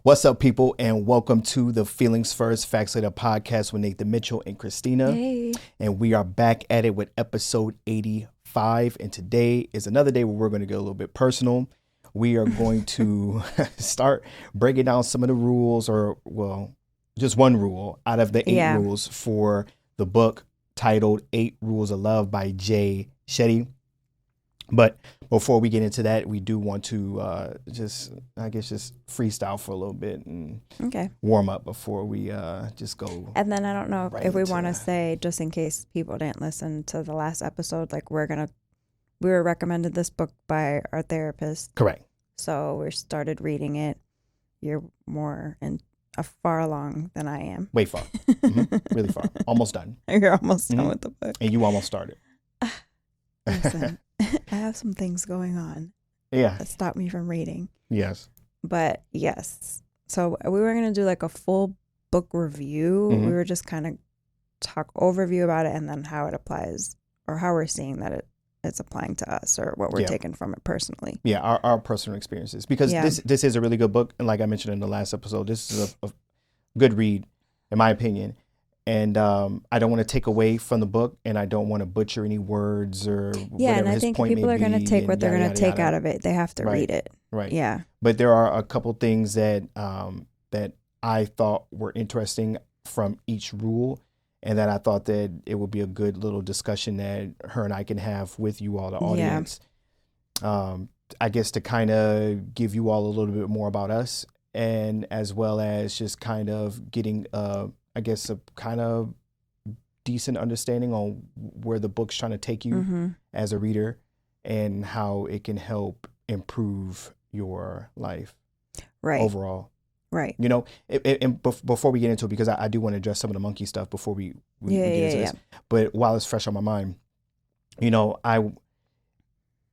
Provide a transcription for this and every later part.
What's up, people, and welcome to the Feelings First Facts Later podcast with Nathan Mitchell and Cristina. Hey. And we are back at it with episode 85. And today is another day where we're going to get a little bit personal. We are going to start breaking down some of the rules, or, well, just one rule out of the 8 rules for the book titled 8 Rules of Love by Jay Shetty. But before we get into that, we do want to just freestyle for a little bit and warm up before we just go. And then I don't know if we want to say, just in case people didn't listen to the last episode, like we were recommended this book by our therapist. Correct. So we started reading it. You're more far along than I am. Way far. Really far. Almost done. You're almost done with the book. And you almost started. Listen. I have some things going on that stop me from reading. Yes. But yes. So we were going to do like a full book review. We were just kind of talk overview about it and then how it applies or how we're seeing that it's applying to us or what we're taking from it personally. Yeah, our personal experiences. Because this is a really good book. And like I mentioned in the last episode, this is a good read, in my opinion. And I don't want to take away from the book, and I don't want to butcher any words or whatever his point may be. Yeah, and I think people are going to take what they're going to take out of it. They have to read it. Right. Yeah. But there are a couple things that that I thought were interesting from each rule, and that I thought that it would be a good little discussion that her and I can have with you all, the audience. I guess to kind of give you all a little bit more about us, and as well as just kind of getting I guess a kind of decent understanding on where the book's trying to take you as a reader and how it can help improve your life overall. Right. You know, and before we get into it, because I do want to address some of the monkey stuff before we get into this. But while it's fresh on my mind, you know, I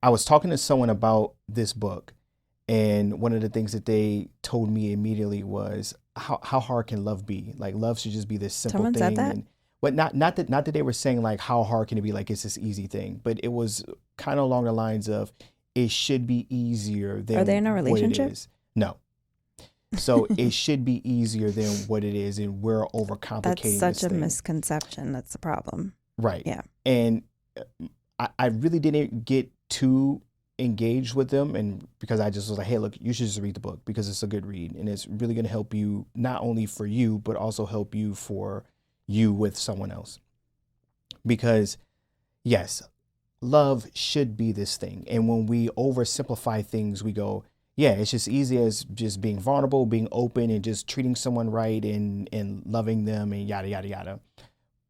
was talking to someone about this book, and one of the things that they told me immediately was, how hard can love be? Like, love should just be this simple thing. Someone said that? But not that they were saying like, how hard can it be? Like, it's this easy thing. But it was kind of along the lines of, it should be easier than. Are they in a relationship? What it is. No. So it should be easier than what it is, and we're overcomplicating. That's such a thing. misconception. That's the problem. Right. Yeah. And I really didn't get too engaged with them, and because I just was like, hey, look, you should just read the book because it's a good read, and it's really going to help you, not only for you, but also help you for you with someone else. Because yes, love should be this thing. And when we oversimplify things, we go, yeah, it's just easy as just being vulnerable, being open, and just treating someone right and loving them and yada, yada, yada.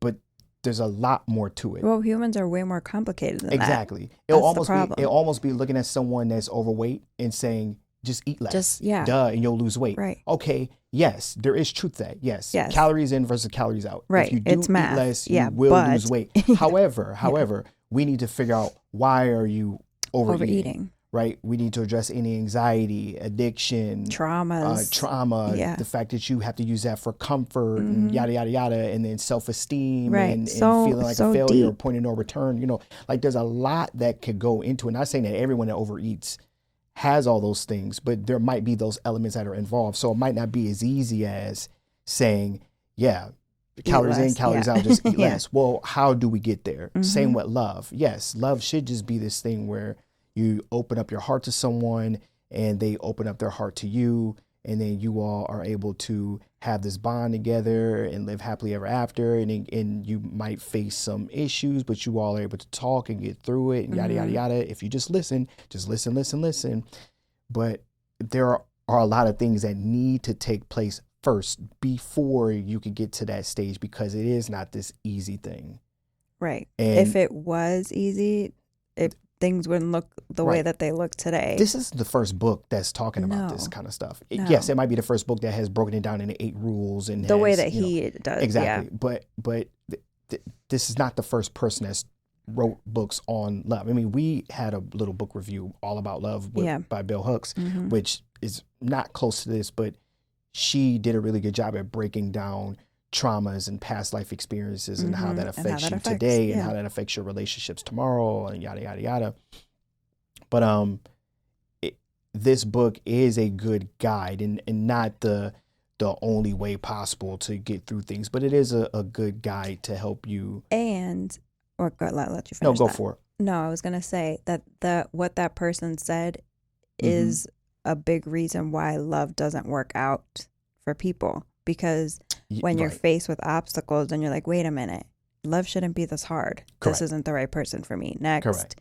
But there's a lot more to it. Well, humans are way more complicated than that. Exactly. It'll almost be looking at someone that's overweight and saying, just eat less. Duh, and you'll lose weight. Right. Okay, yes, there is truth to that. Yes. Calories in versus calories out. Right. If you do it's eat math. less, you will lose weight. However, we need to figure out, why are you overeating? Right. We need to address any anxiety, addiction, trauma, the fact that you have to use that for comfort and yada, yada, yada. And then self-esteem and feeling like a failure or point of no return. You know, like there's a lot that could go into it. Not saying that everyone that overeats has all those things, but there might be those elements that are involved. So it might not be as easy as saying, calories in, calories out, just eat less. Well, how do we get there? Same with love. Yes, love should just be this thing where you open up your heart to someone and they open up their heart to you, and then you all are able to have this bond together and live happily ever after. And you might face some issues, but you all are able to talk and get through it and yada, yada, yada. If you just listen. But there are a lot of things that need to take place first before you can get to that stage, because it is not this easy thing. Right. And if it was easy, things wouldn't look the way that they look today. This is the first book that's talking about this kind of stuff. Yes, it might be the first book that has broken it down into 8 rules and the way that he does. Exactly. Yeah. But this is not the first person that's wrote books on love. I mean, we had a little book review all about love by Bell Hooks, which is not close to this, but she did a really good job at breaking down traumas and past life experiences and how that affects you today and how that affects your relationships tomorrow and yada, yada, yada. But this book is a good guide and not the only way possible to get through things, but it is a good guide to help you. And, or let you finish. No, go for it. No, I was going to say that what that person said is a big reason why love doesn't work out for people, because when you're faced with obstacles and you're like, wait a minute, love shouldn't be this hard. Correct. This isn't the right person for me. Next. Correct.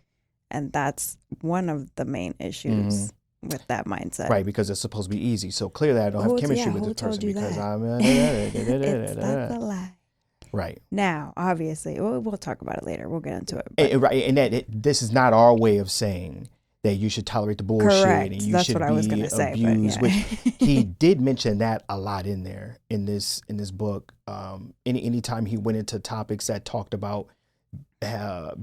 And that's one of the main issues with that mindset. Right, because it's supposed to be easy. So clearly I don't have chemistry with this person because I'm... That's a lie. Right. Now, obviously, we'll talk about it later. We'll get into it. Right, and this is not our way of saying that you should tolerate the bullshit. Correct. And you That's should what I was going to say. Abused, which he did mention that a lot in there in this book. Anytime he went into topics that talked about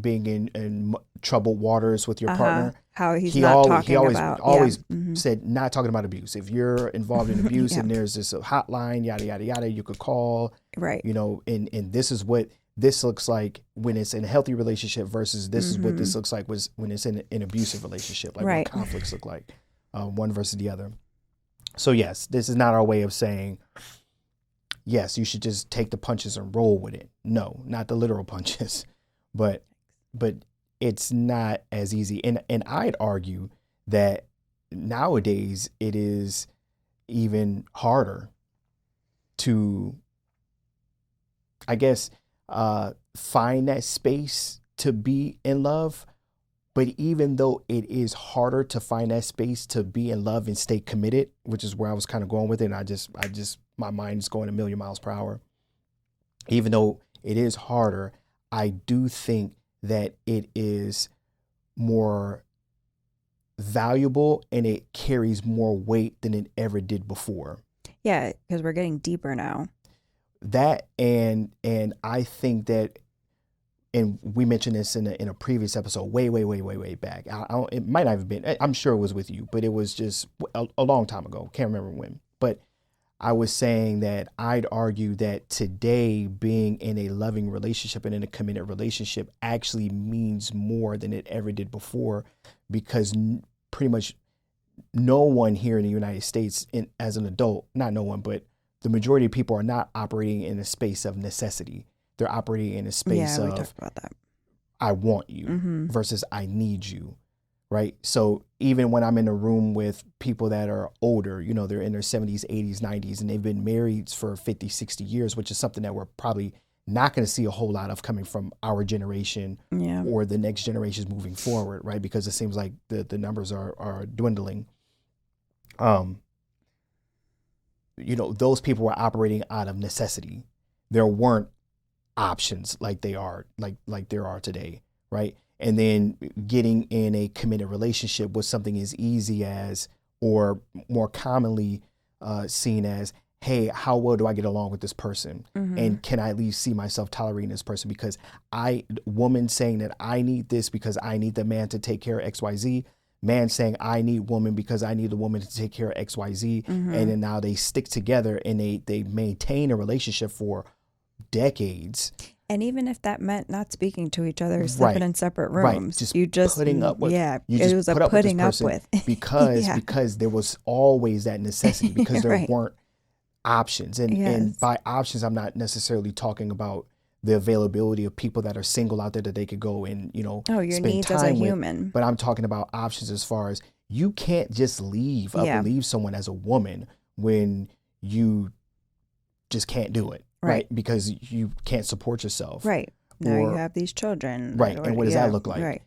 being in troubled waters with your partner, how he always said not talking about abuse. If you're involved in abuse and there's this hotline, yada yada yada, you could call. Right. And this is what this looks like when it's in a healthy relationship versus this is what this looks like when it's in an abusive relationship, like what conflicts look like, one versus the other. So yes, this is not our way of saying, yes, you should just take the punches and roll with it. No, not the literal punches, but it's not as easy. And I'd argue that nowadays it is even harder to, I guess, find that space to be in love. But even though it is harder to find that space to be in love and stay committed, which is where I was kind of going with it, and I just my mind's going a million miles per hour. Even though it is harder, I do think that it is more valuable and it carries more weight than it ever did before. Yeah, because we're getting deeper now. That and I think that, and we mentioned this in a previous episode, way back. It might not have been. I'm sure it was with you, but it was just a long time ago. Can't remember when. But I was saying that I'd argue that today being in a loving relationship and in a committed relationship actually means more than it ever did before, because pretty much no one here in the United States, as an adult, not no one, but the majority of people are not operating in a space of necessity. They're operating in a space of, we talked about that. I want you versus I need you, right? So even when I'm in a room with people that are older, they're in their 70s, 80s, 90s, and they've been married for 50, 60 years, which is something that we're probably not going to see a whole lot of coming from our generation or the next generations moving forward, right? Because it seems like the numbers are dwindling. Those people were operating out of necessity. There weren't options like there are today, right? And then getting in a committed relationship was something as easy as, or more commonly seen as, hey, how well do I get along with this person? And can I at least see myself tolerating this person? Because woman saying that I need this because I need the man to take care of XYZ, man saying I need woman because I need the woman to take care of XYZ. And then now they stick together and they maintain a relationship for decades. And even if that meant not speaking to each other, sleeping in separate rooms, you just putting up with, it was a putting up with because there was always that necessity, because there weren't options. And by options, I'm not necessarily talking about the availability of people that are single out there that they could go and, your spend needs time as a with. human. But I'm talking about options as far as you can't just leave someone as a woman when you just can't do it. Right. Because you can't support yourself. Right. Now you have these children. Right. And what does that look like? Right.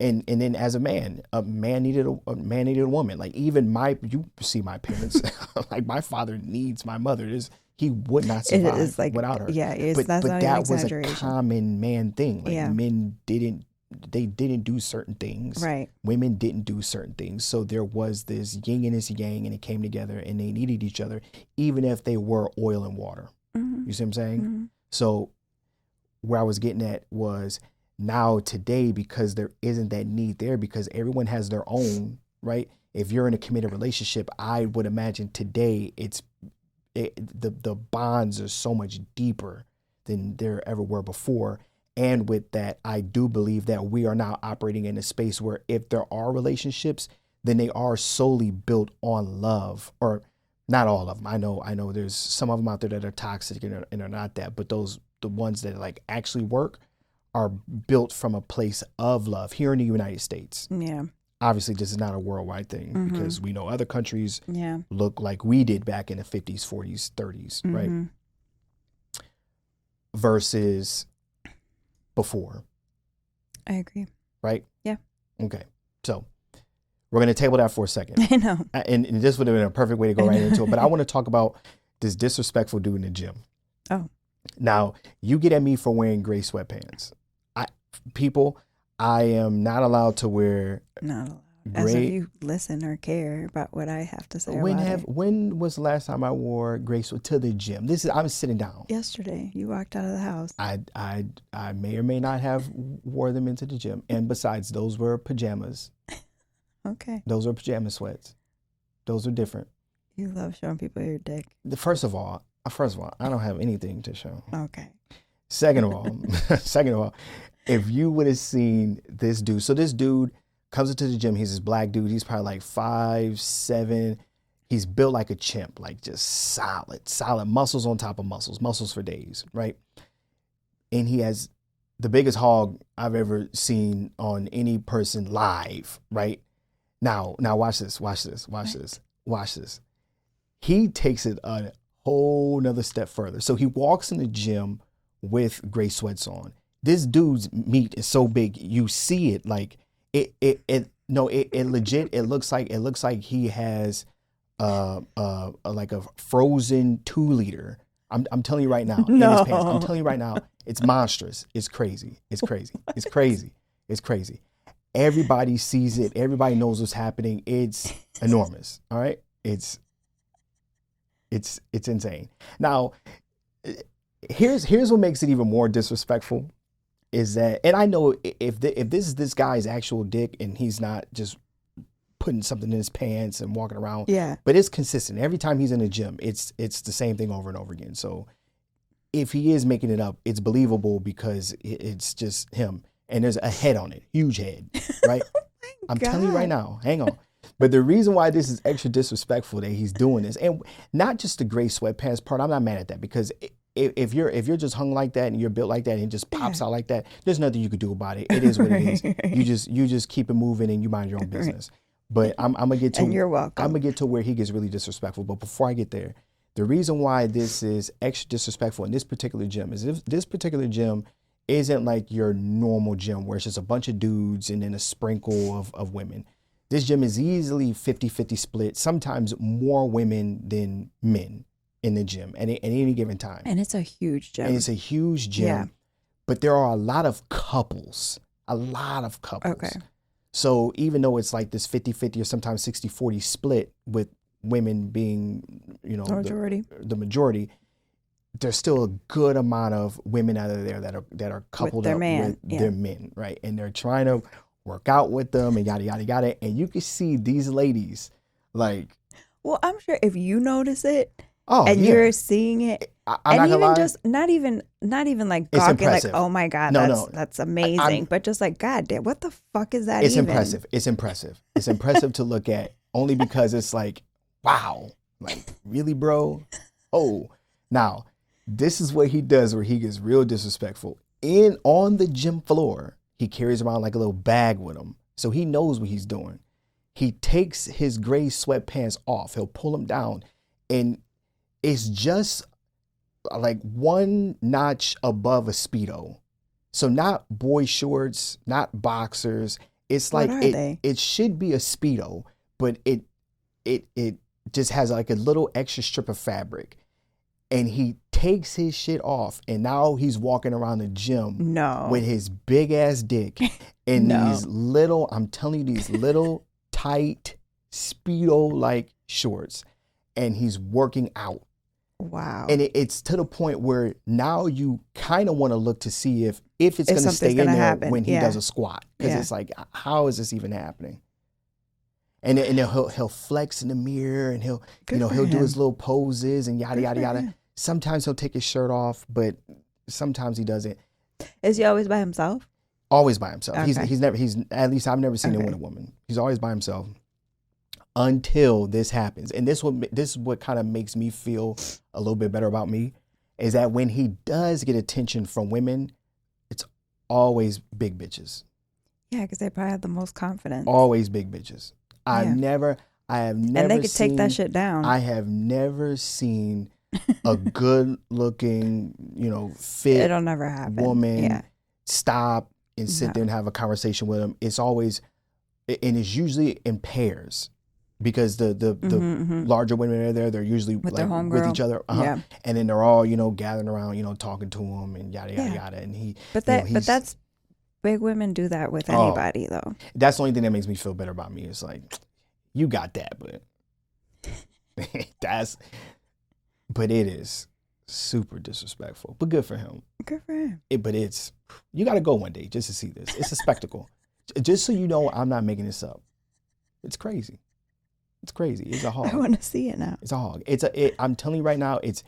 And then as a man needed a woman. Like even you see my parents, like my father needs my mother. He would not survive without her. Yeah. But that was a common man thing. Like men didn't do certain things. Right. Women didn't do certain things. So there was this yin and this yang, and it came together and they needed each other, even if they were oil and water. You see what I'm saying? So where I was getting at was now today, because there isn't that need there, because everyone has their own, right? If you're in a committed relationship, I would imagine today the bonds are so much deeper than there ever were before. And with that, I do believe that we are now operating in a space where if there are relationships, than they are solely built on love. Or not all of them. I know there's some of them out there that are toxic and are not that, but the ones that like actually work are built from a place of love here in the United States. Yeah. Obviously, this is not a worldwide thing because we know other countries look like we did back in the 50s, 40s, 30s, right? Versus before. I agree. Right? Yeah. Okay. So we're going to table that for a second. I know. And this would have been a perfect way to go right into it. But I want to talk about this disrespectful dude in the gym. Oh. Now, you get at me for wearing gray sweatpants. I am not allowed to wear gray. As if you listen or care about what I have to say about it. When was the last time I wore gray sweat to the gym? I'm sitting down. Yesterday, you walked out of the house. I may or may not have wore them into the gym. And besides, those were pajamas. Okay. Those were pajama sweats. Those are different. You love showing people your dick. First of all, I don't have anything to show. Okay. Second of all, if you would have seen this dude. So this dude comes into the gym. He's this black dude. He's probably like 5'7". He's built like a chimp, like just solid muscles on top of muscles for days, right? And he has the biggest hog I've ever seen on any person live, right? Now watch this. He takes it a whole nother step further. So he walks in the gym with gray sweats on. This dude's meat is so big, you see it like it legit. It looks like he has like a frozen 2-liter. I'm telling you right now, in his pants. I'm telling you right now, it's monstrous. It's crazy. Everybody sees it. Everybody knows what's happening. It's enormous. All right. It's insane. Now, here's what makes it even more disrespectful is that, and I know if this is this guy's actual dick and he's not just putting something in his pants and walking around. Yeah. But it's consistent. Every time he's in the gym, it's the same thing over and over again. So if he is making it up, it's believable because it's just him. And there's a head on it, huge head, right? I'm telling you right now, hang on. But the reason why this is extra disrespectful that he's doing this, and not just the gray sweatpants part, I'm not mad at that because if you're just hung like that and you're built like that and it just pops out like that, there's nothing you could do about it. It is what it is. You just keep it moving and you mind your own business. But I'm gonna get to, and you're welcome. I'm gonna get to where he gets really disrespectful. But before I get there, the reason why this is extra disrespectful in this particular gym is if this particular gym isn't like your normal gym where it's just a bunch of dudes and then a sprinkle of women. This gym is easily 50-50 split, sometimes more women than men in the gym at any given time. And it's a huge gym. Yeah. But there are a lot of couples. Okay. So even though it's like this 50-50 or sometimes 60-40 split with women being, the majority, there's still a good amount of women out of there that are coupled up with their men, right? And they're trying to work out with them and yada, yada, yada. And you can see these ladies like... Well, I'm sure if you notice it you're seeing it, and even just not even like gawking like, oh my God, that's amazing. But just like, God damn, what the fuck is that? It's impressive. It's impressive to look at only because it's like, wow, like really, bro? Oh, now this is what he does where he gets real disrespectful. On the gym floor, he carries around like a little bag with him. So he knows what he's doing. He takes his gray sweatpants off. He'll pull them down. And it's just like one notch above a Speedo. So not boy shorts, not boxers. It's like it should be a Speedo, but it just has like a little extra strip of fabric. And he takes his shit off, and now he's walking around the gym with his big ass dick and these little, I'm telling you, these little tight Speedo like shorts, and he's working out. Wow. And it's to the point where now you kind of want to look to see if it's going to stay in there when he does a squat, because it's like, how is this even happening? And then he'll flex in the mirror, and he'll do his little poses and yada yada yada. Sometimes he'll take his shirt off, but sometimes he doesn't. Is he always by himself? Always by himself. Okay. He's at least I've never seen him with a woman. He's always by himself. until this happens. And this is what kind of makes me feel a little bit better about me, is that when he does get attention from women, it's always big bitches. Yeah, because they probably have the most confidence. Always big bitches. I have never and they could take that shit down. I have never seen a good looking, fit It'll never happen. Woman stop and sit there and have a conversation with them. It's always, and it's usually in pairs, because the larger women are there. They're usually with with each other. And then they're all, gathering around, talking to him and yada, yada, yada. And but that's big women do that with anybody though. That's the only thing that makes me feel better about me. It's like, you got that, but but it is super disrespectful, but good for him. Good for him. But you got to go one day just to see this. It's a spectacle. Just so you know, I'm not making this up. It's crazy. It's crazy. It's a hog. I want to see it now. It's a hog. I'm telling you right now, it's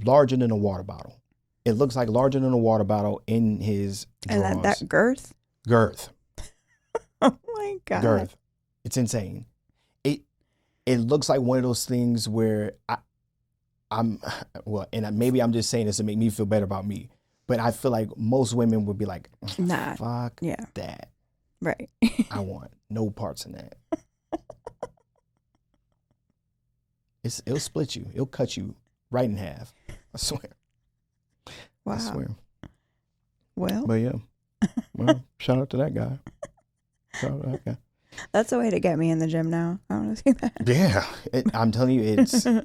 larger than a water bottle. It looks like larger than a water bottle in his drawers. And that girth? Girth. Oh my God. Girth. It's insane. It looks like one of those things where and maybe I'm just saying this to make me feel better about me, but I feel like most women would be like, nah, fuck that. Right. I want no parts in that. It'll split you. It'll cut you right in half. I swear. Wow. I swear. Well. But yeah. Well, shout out to that guy. Shout out to that guy. That's a way to get me in the gym now. I want to see that. Yeah. I'm telling you, it's a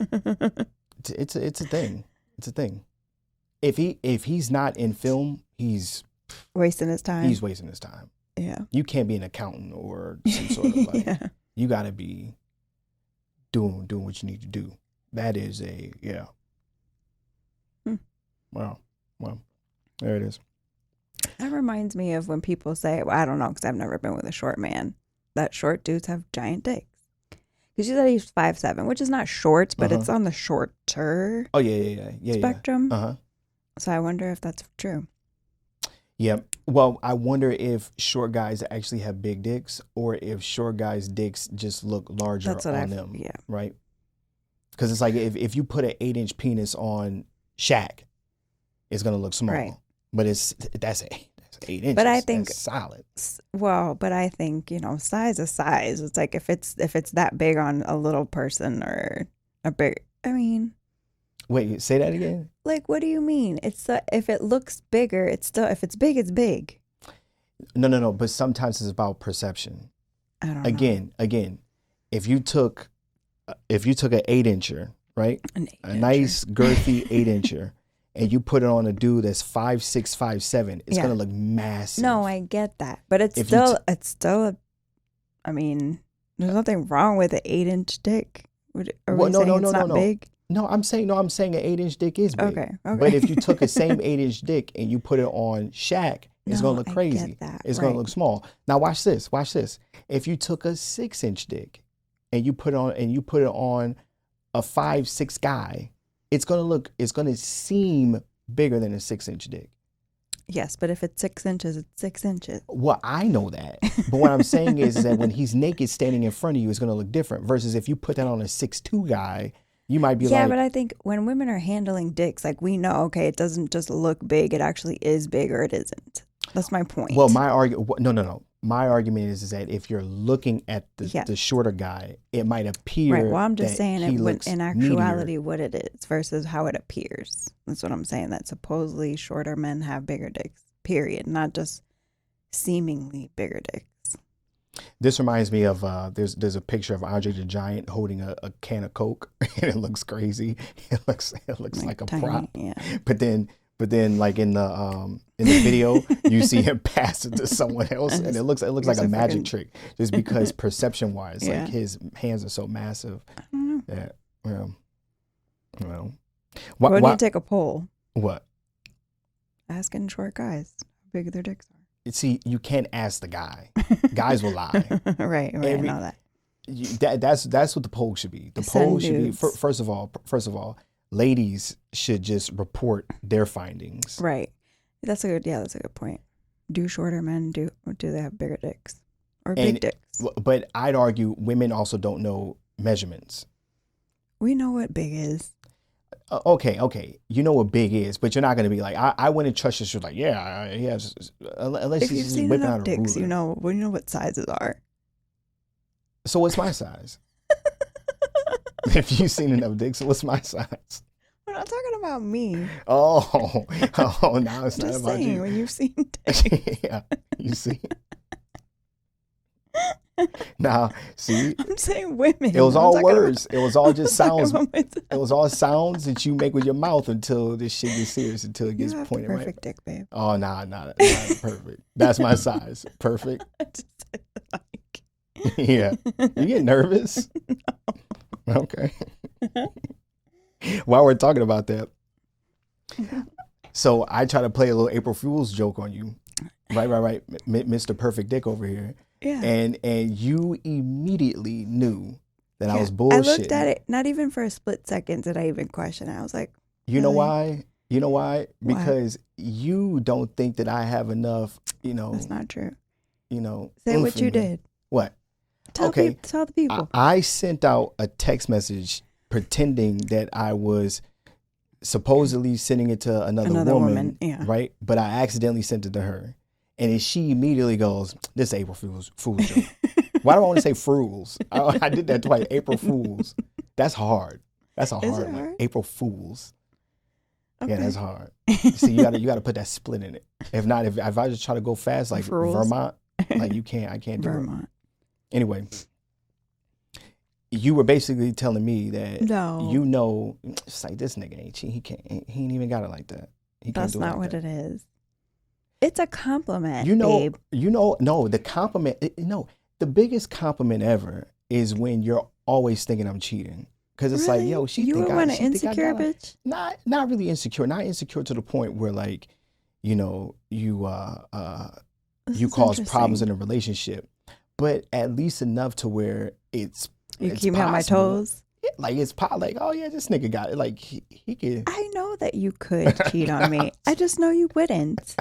thing. It's a thing. If he's not in film, he's wasting his time. He's wasting his time. Yeah. You can't be an accountant or some sort of like, you got to be doing what you need to do. That is Well, there it is. That reminds me of when people say, well, I don't know, because I've never been with a short man, that short dudes have giant dicks. Because you said he's 5'7", which is not short, but it's on the shorter spectrum. Uh-huh. So I wonder if that's true. Yeah. Well, I wonder if short guys actually have big dicks, or if short guys' dicks just look larger on them. Yeah. Right? Because it's like if you put an 8-inch penis on Shaq, it's going to look small. Right. But that's 8 inches. But I think that's solid. Well, but I think, size is size. It's like if it's that big on a little person or a big, Wait, say that again? Like, what do you mean? If it looks bigger, it's still, if it's big, it's big. No. But sometimes it's about perception. I don't know. Again, if you took an 8-incher, right? A nice girthy 8-incher, and you put it on a dude that's 5'6", 5'7", it's gonna look massive. No, I get that, but it's still. There's nothing wrong with an 8-inch dick. Not big? No, I'm saying an 8-inch dick is big. Okay. But if you took the same 8-inch dick and you put it on Shaq, it's gonna look crazy. I get that. It's gonna look small. Now watch this. If you took a 6-inch dick and you put it on a 5'6" guy, it's gonna seem bigger than a 6-inch dick. Yes, but if it's 6 inches, it's 6 inches. Well, I know that. But what I'm saying is that when he's naked standing in front of you, it's gonna look different. Versus if you put that on a 6'2" guy, you might be like... Yeah, but I think when women are handling dicks, like, we know, okay, it doesn't just look big, it actually is big or it isn't. That's my point. Well, no. My argument is that if you're looking at the shorter guy, it might appear... Right, well, I'm just saying in actuality meatier. What it is versus how it appears. That's what I'm saying, that supposedly shorter men have bigger dicks, period, not just seemingly bigger dicks. This reminds me of there's a picture of Andre the Giant holding a can of Coke, and it looks crazy. It looks like a tiny prop. Yeah. But then like in the video, you see him pass it to someone else, and it looks like a magic trick, just because perception wise, like his hands are so massive. I don't know. That well. Why do you take a poll? What? Asking short guys how big their dicks are. See, you can't ask the guy. Guys will lie. Right. I know that. That's what the poll should be. The poll should be first of all, ladies should just report their findings. Right. That's a good point. Do shorter men do they have bigger dicks or big dicks? But I'd argue women also don't know measurements. We know what big is. Okay. You know what big is, but you're not going to be like, I wouldn't trust you. She's like, yeah, he has, unless if you've seen enough dicks, you know what sizes are. So what's my size? If you've seen enough dicks, what's my size? We're not talking about me. Oh, now it's not about you. When you've seen dicks. Yeah, you see. Now, see, I'm saying women. It was all words. It was all just sounds. It was all sounds that you make with your mouth until this shit gets serious, until it gets pointed right. Perfect dick, babe. Oh, not perfect. That's my size. Perfect. I just said the mic. Yeah. You get nervous? No. Okay. While we're talking about that, so I try to play a little April Fool's joke on you. Right. Mr. Perfect Dick over here. Yeah. And you immediately knew that I was bullshitting. I looked at it, not even for a split second did I even question it. I was like, You know why? Because you don't think that I have enough, That's not true. Say what you did. What? Tell the people. I sent out a text message pretending that I was supposedly sending it to another woman, yeah. Right? But I accidentally sent it to her. And then she immediately goes, this is April Fool's joke. Why do I want to say fools? I did that twice. April Fools. That's hard. That's a hard one. Hard? April Fools. Okay. Yeah, that's hard. See, you gotta put that split in it. If not, if I just try to go fast like Vermont, like I can't do Vermont. It. Anyway, you were basically telling me that it's like this nigga ain't cheating. He ain't even got it like that. That's not what it is. It's a compliment, babe. No, the compliment, the biggest compliment ever is when you're always thinking I'm cheating. Because it's like, yo, you were an insecure bitch? Not really insecure. Not insecure to the point where like, you cause problems in a relationship. But at least enough to where you keep me on my toes? Yeah, like it's like, oh yeah, this nigga got it. Like he could. I know that you could cheat on me. I just know you wouldn't.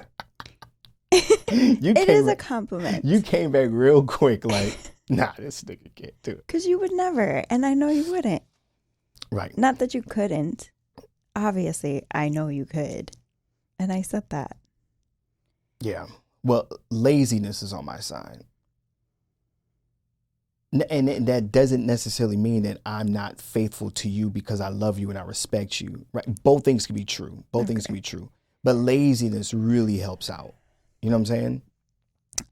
It is a compliment. You came back real quick, like, nah, this nigga can't do it. Because you would never, and I know you wouldn't. Right. Not that you couldn't. Obviously, I know you could. And I said that. Yeah. Well, laziness is on my side. And that doesn't necessarily mean that I'm not faithful to you because I love you and I respect you. Right. Both things can be true. Things can be true. But laziness really helps out. You know what I'm saying?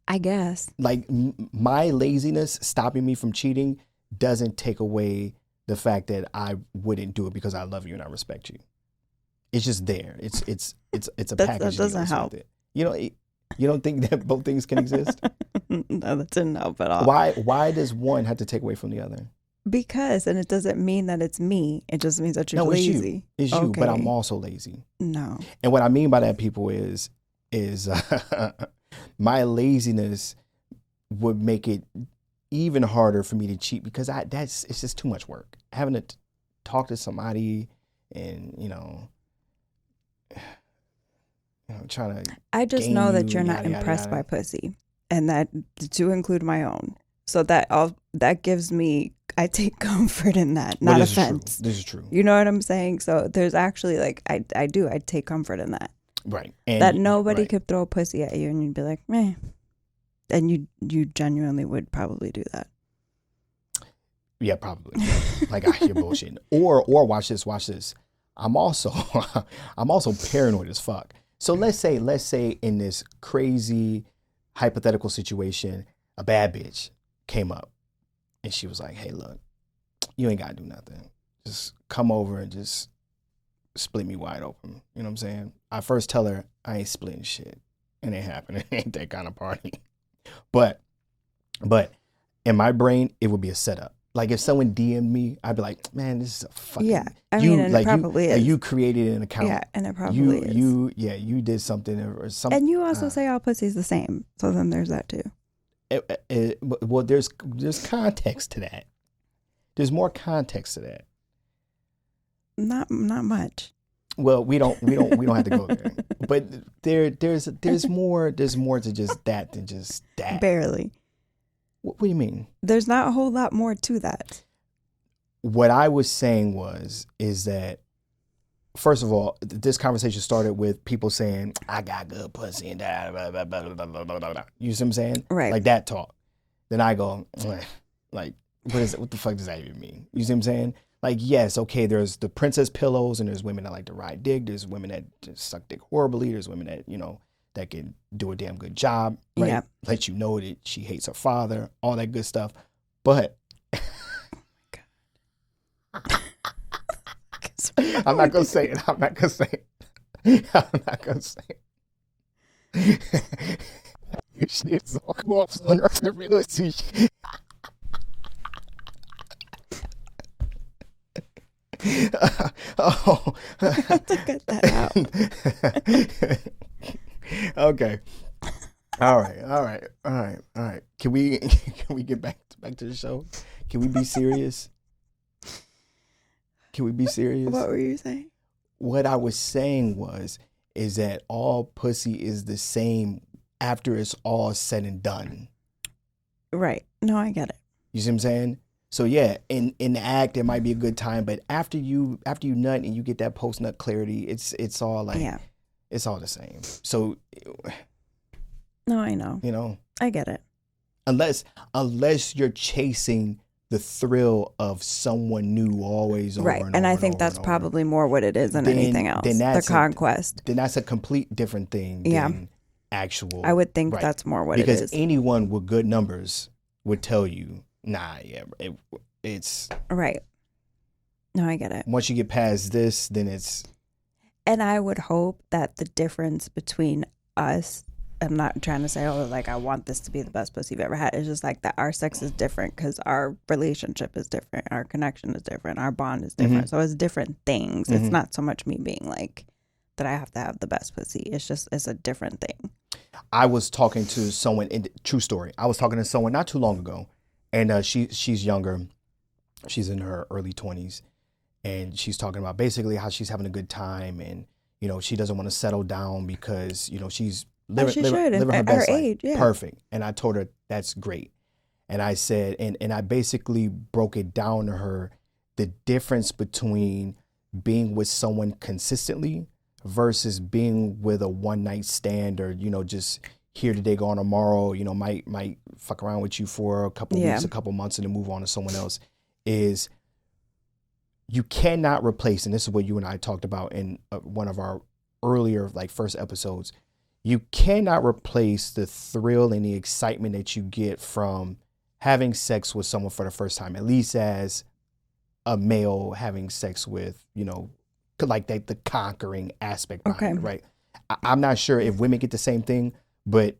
I guess. Like my laziness stopping me from cheating doesn't take away the fact that I wouldn't do it because I love you and I respect you. It's just there. It's a package. That doesn't help. You don't think that both things can exist? No, that didn't help at all. Why does one have to take away from the other? Because, and it doesn't mean that it's me. It just means that you're lazy. It's you, but I'm also lazy. No. And what I mean by that, people, is my laziness would make it even harder for me to cheat because it's just too much work. Having to talk to somebody and, trying to. I just know that you're not impressed by pussy, and that to include my own. So that gives me, I take comfort in that, not offense. This is true. You know what I'm saying? So there's actually I take comfort in that. Right. And that nobody could throw a pussy at you and you'd be like, meh. And you genuinely would probably do that. Yeah, probably. Like, you're bullshitting. Or watch this. I'm also paranoid as fuck. So let's say in this crazy hypothetical situation, a bad bitch came up and she was like, hey, look, you ain't gotta do nothing. Just come over and just split me wide open. You know what I'm saying? I first tell her I ain't splitting shit. It ain't happening. It ain't that kind of party. But in my brain, it would be a setup. Like if someone DM'd me, I'd be like, man, this is a fucking. Yeah, it probably is. You created an account. Yeah, and it probably is. You did something or something. And you also say all pussy's the same. So then there's that too. Well, there's context to that. There's more context to that. Not much. Well, we don't have to go there. But there's more to just that than just that. Barely. What do you mean? There's not a whole lot more to that. what I was saying is that, first of all, this conversation started with people saying, I got good pussy and that, blah, blah, blah, blah, blah, blah, blah. You see what I'm saying? Right. Like that talk. Then I go, like, what the fuck does that even mean? You see what I'm saying? Like, yes, okay, there's the princess pillows and there's women that like to ride dick. There's women that just suck dick horribly. There's women that, that can do a damn good job, right? Yeah. Let you know that she hates her father, all that good stuff. But I'm not going to say it. I'm not going to say it. I'm not going to say it. It's all close on the reality. Oh, I have to get that out. Okay. All right. Can we get back to the show? Can we be serious? What were you saying? What I was saying is that all pussy is the same after it's all said and done. Right. No, I get it. You see what I'm saying? So yeah, in the act it might be a good time, but after you nut and you get that post nut clarity, it's all like it's all the same. So no, I know. I get it. Unless you're chasing the thrill of someone new always over right. And over I think that's probably more what it is than anything else. The conquest. Then that's a complete different thing than actual. I would think that's more what it is. Because anyone with good numbers would tell you, nah, yeah, it's right. No, I get it. Once you get past this, then it's. And I would hope that the difference between us, I'm not trying to say, like, I want this to be the best pussy you've ever had. It's just like that our sex is different because our relationship is different. Our connection is different. Our bond is different. So it's different things. It's not so much me being like that I have to have the best pussy. It's a different thing. I was talking to someone, true story. I was talking to someone not too long ago, and she's younger. She's in her early 20s, and she's talking about basically how she's having a good time, and she doesn't want to settle down because she's living her best life. Age, yeah. Perfect. And I told her that's great. And I said, and I basically broke it down to her, the difference between being with someone consistently versus being with a one night stand or, just here today, gone tomorrow, might fuck around with you for a couple weeks, a couple months and then move on to someone else, is you cannot replace, and this is what you and I talked about in one of our earlier, first episodes, you cannot replace the thrill and the excitement that you get from having sex with someone for the first time, at least as a male having sex with, the conquering aspect behind it, right? I'm not sure if women get the same thing, but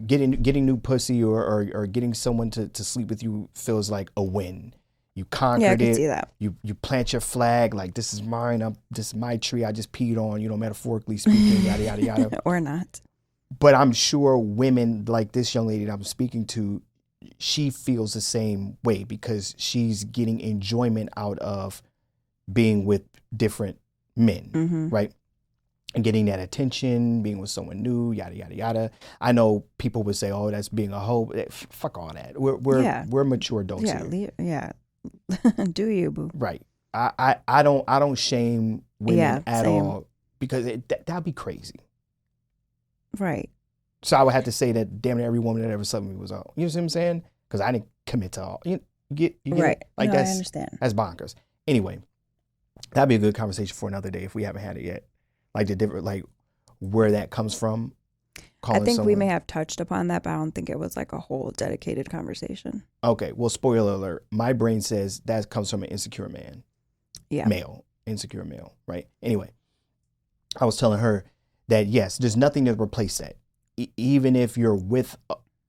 getting new pussy or getting someone to sleep with you feels like a win. You conquered it. I can see that. You plant your flag, like, this is mine. This is my tree. I just peed on, metaphorically speaking, yada, yada, yada. Or not. But I'm sure women like this young lady that I'm speaking to, she feels the same way because she's getting enjoyment out of being with different men, right? And getting that attention, being with someone new, yada, yada, yada. I know people would say, oh, that's being a hoe. Fuck all that. We're mature adults here. Yeah. Do you, boo? Right. I don't shame women at all because that'd be crazy. Right. So I would have to say that damn near every woman that ever slept with me was all. You know what I'm saying? Because I didn't commit to all. You get right. It? Like, no, I understand. That's bonkers. Anyway, that'd be a good conversation for another day if we haven't had it yet. Like the different, where that comes from. I think we may have touched upon that, but I don't think it was like a whole dedicated conversation. Okay. Well, spoiler alert. My brain says that comes from an insecure man. Yeah. Insecure male. Right. Anyway, I was telling her that, yes, there's nothing to replace that. Even if you're with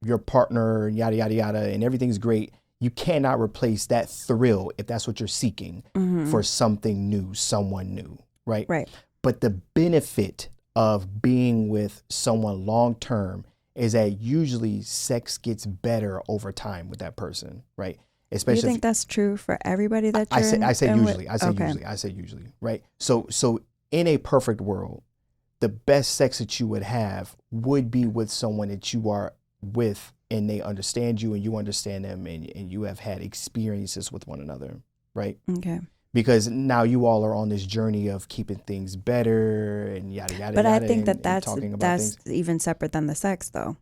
your partner, yada, yada, yada, and everything's great, you cannot replace that thrill if that's what you're seeking for something new, someone new. Right. Right. But the benefit of being with someone long term is that usually sex gets better over time with that person, right? Especially. You think that's true for everybody that you're I say usually, right? So in a perfect world, the best sex that you would have would be with someone that you are with and they understand you and you understand them and you have had experiences with one another. right? Okay. Because now you all are on this journey of keeping things better and yada yada. But yada, I think that's talking about things. even separate than the sex, though.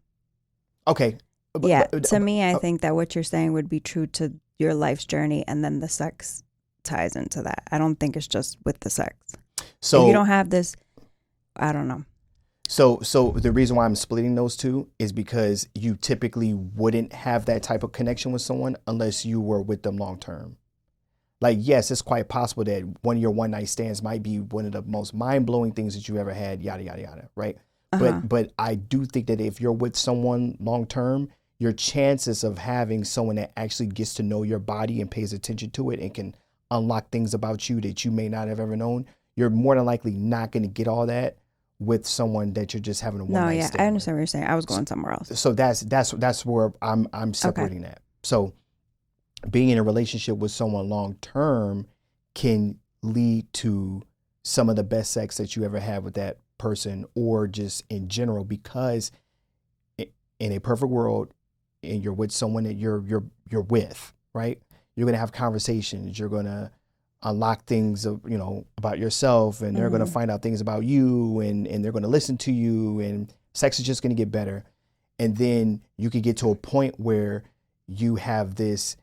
Okay. To me, I think that what you're saying would be true to your life's journey, and then the sex ties into that. I don't think it's just with the sex. So if you don't have this, I don't know. So the reason why I'm splitting those two is because you typically wouldn't have that type of connection with someone unless you were with them long term. Like, yes, it's quite possible that one of your one night stands might be one of the most mind blowing things that you ever had, yada, yada, yada, right? But I do think that if you're with someone long term, your chances of having someone that actually gets to know your body and pays attention to it and can unlock things about you that you may not have ever known, you're more than likely not going to get all that with someone that you're just having a one night stand. I understand what you're saying. I was going somewhere else. So that's where I'm separating that. So being in a relationship with someone long term can lead to some of the best sex that you ever had with that person, or just in general, because in a perfect world, and you're with someone that you're with, right? You're gonna have conversations. You're gonna unlock things of, about yourself, and they're gonna find out things about you, and they're gonna listen to you, and sex is just gonna get better. And then you could get to a point where you have this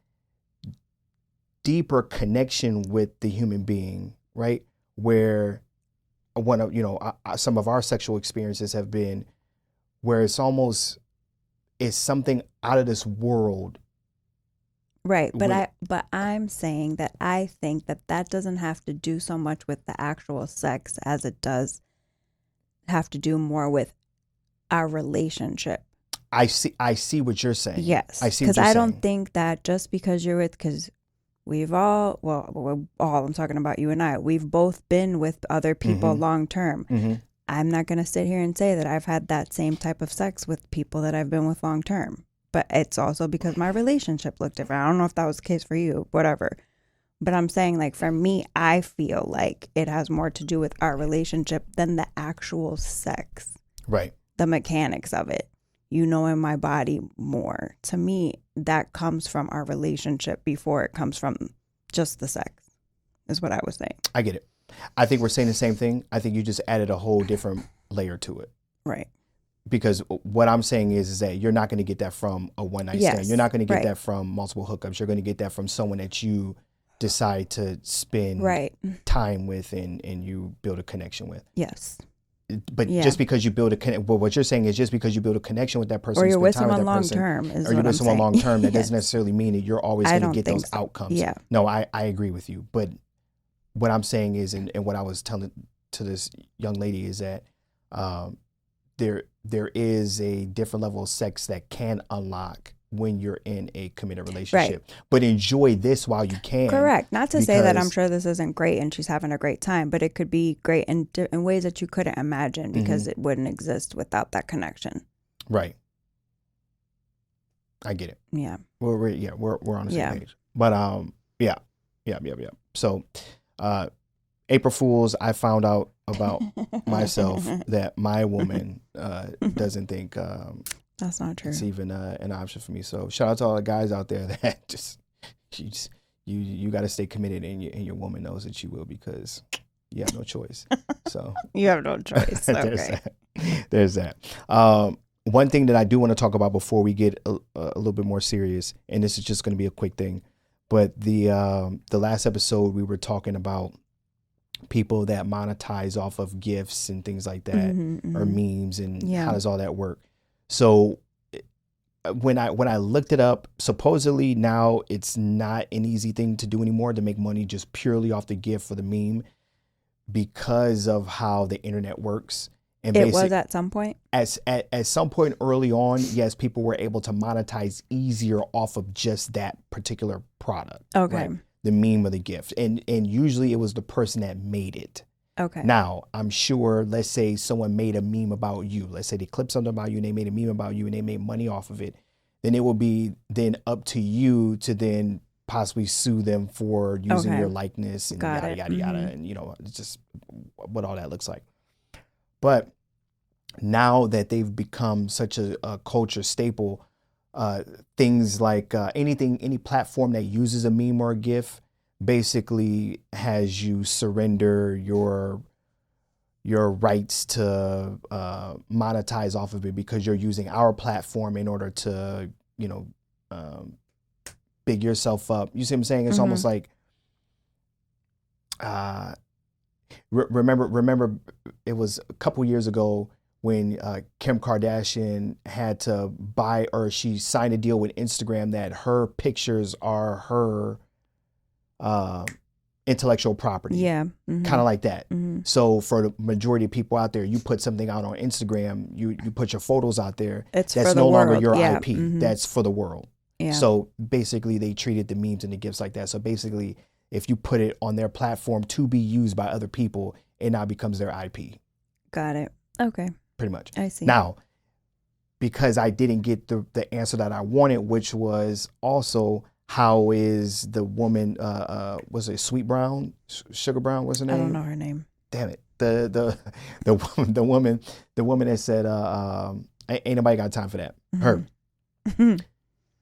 deeper connection with the human being, right? Where one of, some of our sexual experiences have been where it's something out of this world. Right. But I'm saying that I think that doesn't have to do so much with the actual sex as it does have to do more with our relationship. I see what you're saying. Yes. I see what you're saying. Because I don't think that just because you're with, because I'm talking about you and I, we've both been with other people long term. Mm-hmm. I'm not going to sit here and say that I've had that same type of sex with people that I've been with long term. But it's also because my relationship looked different. I don't know if that was the case for you, whatever. But I'm saying, like, for me, I feel like it has more to do with our relationship than the actual sex. Right. The mechanics of it. You knowing my body more. To me, that comes from our relationship before it comes from just the sex, is what I was saying. I get it. I think we're saying the same thing. I think you just added a whole different layer to it. Right. Because what I'm saying is that you're not going to get that from a one night stand. You're not going to get that from multiple hookups. You're going to get that from someone that you decide to spend time with and you build a connection with. Yes. But just because you build what you're saying is just because you build a connection with that person, or you're with someone long term, or you're with someone long term, that doesn't necessarily mean that you're always going to get those outcomes. Yeah. No, I agree with you. But what I'm saying is, and what I was telling to this young lady is that there is a different level of sex that can unlock when you're in a committed relationship. Right. But enjoy this while you can. Correct. Not to say that I'm sure this isn't great and she's having a great time, but it could be great in ways that you couldn't imagine because it wouldn't exist without that connection. Right. I get it. Yeah. We're on the same page. But yeah. So April Fools, I found out about myself that my woman doesn't think that's not true. It's even an option for me. So shout out to all the guys out there that you got to stay committed, and your woman knows that you will, because you have no choice. So you have no choice. There's that. One thing that I do want to talk about before we get a little bit more serious, and this is just going to be a quick thing, but the last episode we were talking about people that monetize off of gifts and things like that, or memes, and how does all that work? So when I looked it up, supposedly now it's not an easy thing to do anymore to make money just purely off the gift for the meme, because of how the internet works. And it was at some point? At some point early on, yes, people were able to monetize easier off of just that particular product. Okay. Right? The meme or the gift. And usually it was the person that made it. Okay. Now, I'm sure, let's say someone made a meme about you. Let's say they clipped something about you and they made a meme about you and they made money off of it. Then it will be then up to you to then possibly sue them for using your likeness and yada, yada, yada. And, it's just what all that looks like. But now that they've become such a culture staple, things like any platform that uses a meme or a GIF, basically has you surrender your rights to monetize off of it because you're using our platform in order to, big yourself up. You see what I'm saying? It's almost like, remember it was a couple years ago when Kim Kardashian had to buy, or she signed a deal with Instagram that her pictures are her intellectual property. Yeah. Kind of like that. So for the majority of people out there, you put something out on Instagram, you put your photos out there. That's no world. longer your Yeah. IP. That's for the world. Yeah. So basically they treated the memes and the gifs like that. So basically if you put it on their platform to be used by other people, it now becomes their IP. Got it. Okay. Pretty much. I see. Now, because I didn't get the answer that I wanted, which was also, how is the woman, was it Sweet Brown, Sugar Brown, what's her name? I don't know her name. Damn it. The woman that said, ain't nobody got time for that. Her.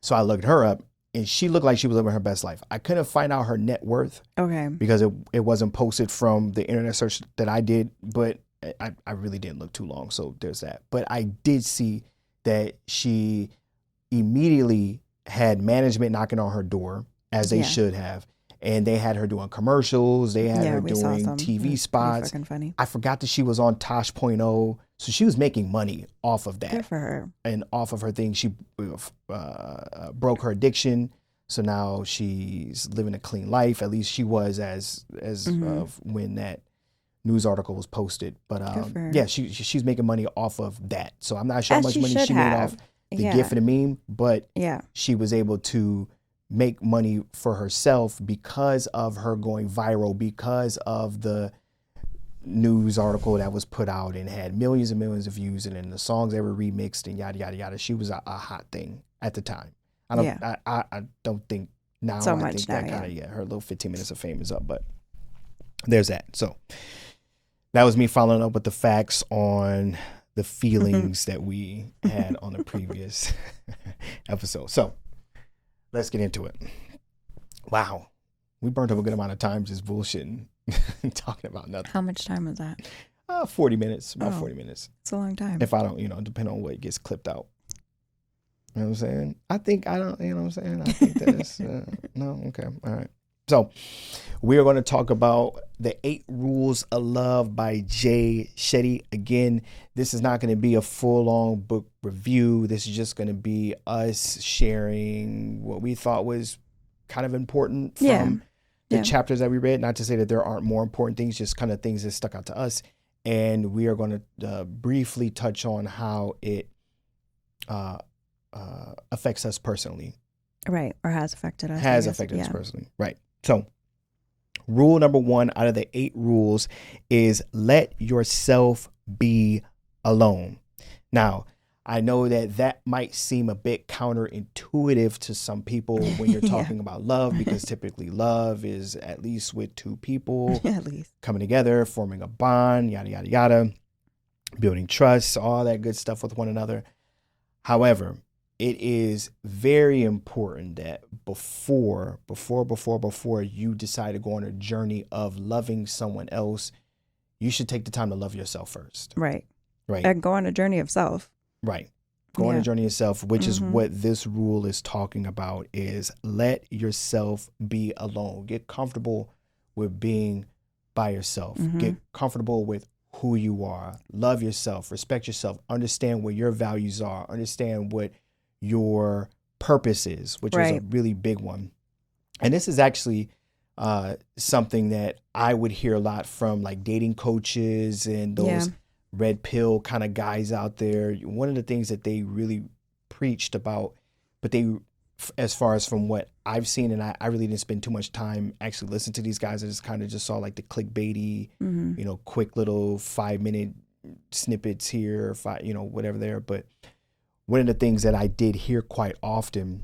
So I looked her up and she looked like she was living her best life. I couldn't find out her net worth. Okay. Because it wasn't posted from the internet search that I did, but I really didn't look too long. So there's that. But I did see that she immediately had management knocking on her door, as they should have. And they had her doing commercials. They had her doing TV spots. Fucking funny. I forgot that she was on Tosh.0. So she was making money off of that. Good for her. And off of her thing, she broke her addiction. So now she's living a clean life. At least she was as of when that news article was posted. But yeah, she's making money off of that. So I'm not sure how much money she made off the gift and the meme, but she was able to make money for herself because of her going viral, because of the news article that was put out and had millions and millions of views, and then the songs that were remixed and yada yada yada. She was a hot thing at the time. I don't think now. So I much think now, that kind of her little 15 minutes of fame is up, but there's that. So that was me following up with the facts on the feelings that we had on the previous episode. So let's get into it. Wow. We burnt up a good amount of time just bullshitting, talking about nothing. How much time was that? 40 minutes, about 40 minutes. It's a long time. If I don't, depending on what gets clipped out. You know what I'm saying? I think that's, no, okay, all right. So we are going to talk about The 8 Rules of Love by Jay Shetty. Again, this is not going to be a full-on book review. This is just going to be us sharing what we thought was kind of important from the chapters that we read. Not to say that there aren't more important things, just kind of things that stuck out to us. And we are going to briefly touch on how it affects us personally. Right, or has affected us. Has affected us personally, right. So rule number 1 out of the 8 rules is let yourself be alone. Now, I know that might seem a bit counterintuitive to some people when you're talking about love, because typically love is at least with 2 people at least coming together, forming a bond, yada, yada, yada, building trust, all that good stuff with one another. However, it is very important that before you decide to go on a journey of loving someone else, you should take the time to love yourself first. Right. Right. And go on a journey of self. Right. Go on a journey of self, which is what this rule is talking about, is let yourself be alone. Get comfortable with being by yourself. Get comfortable with who you are. Love yourself. Respect yourself. Understand what your values are. Understand what your purpose is, which is a really big one. And this is actually something that I would hear a lot from like dating coaches and those red pill kind of guys out there. One of the things that they really preached about, but they, as far as from what I've seen, and I really didn't spend too much time actually listening to these guys. I just kind of just saw like the clickbaity, quick little 5-minute snippets here, whatever there. But one of the things that I did hear quite often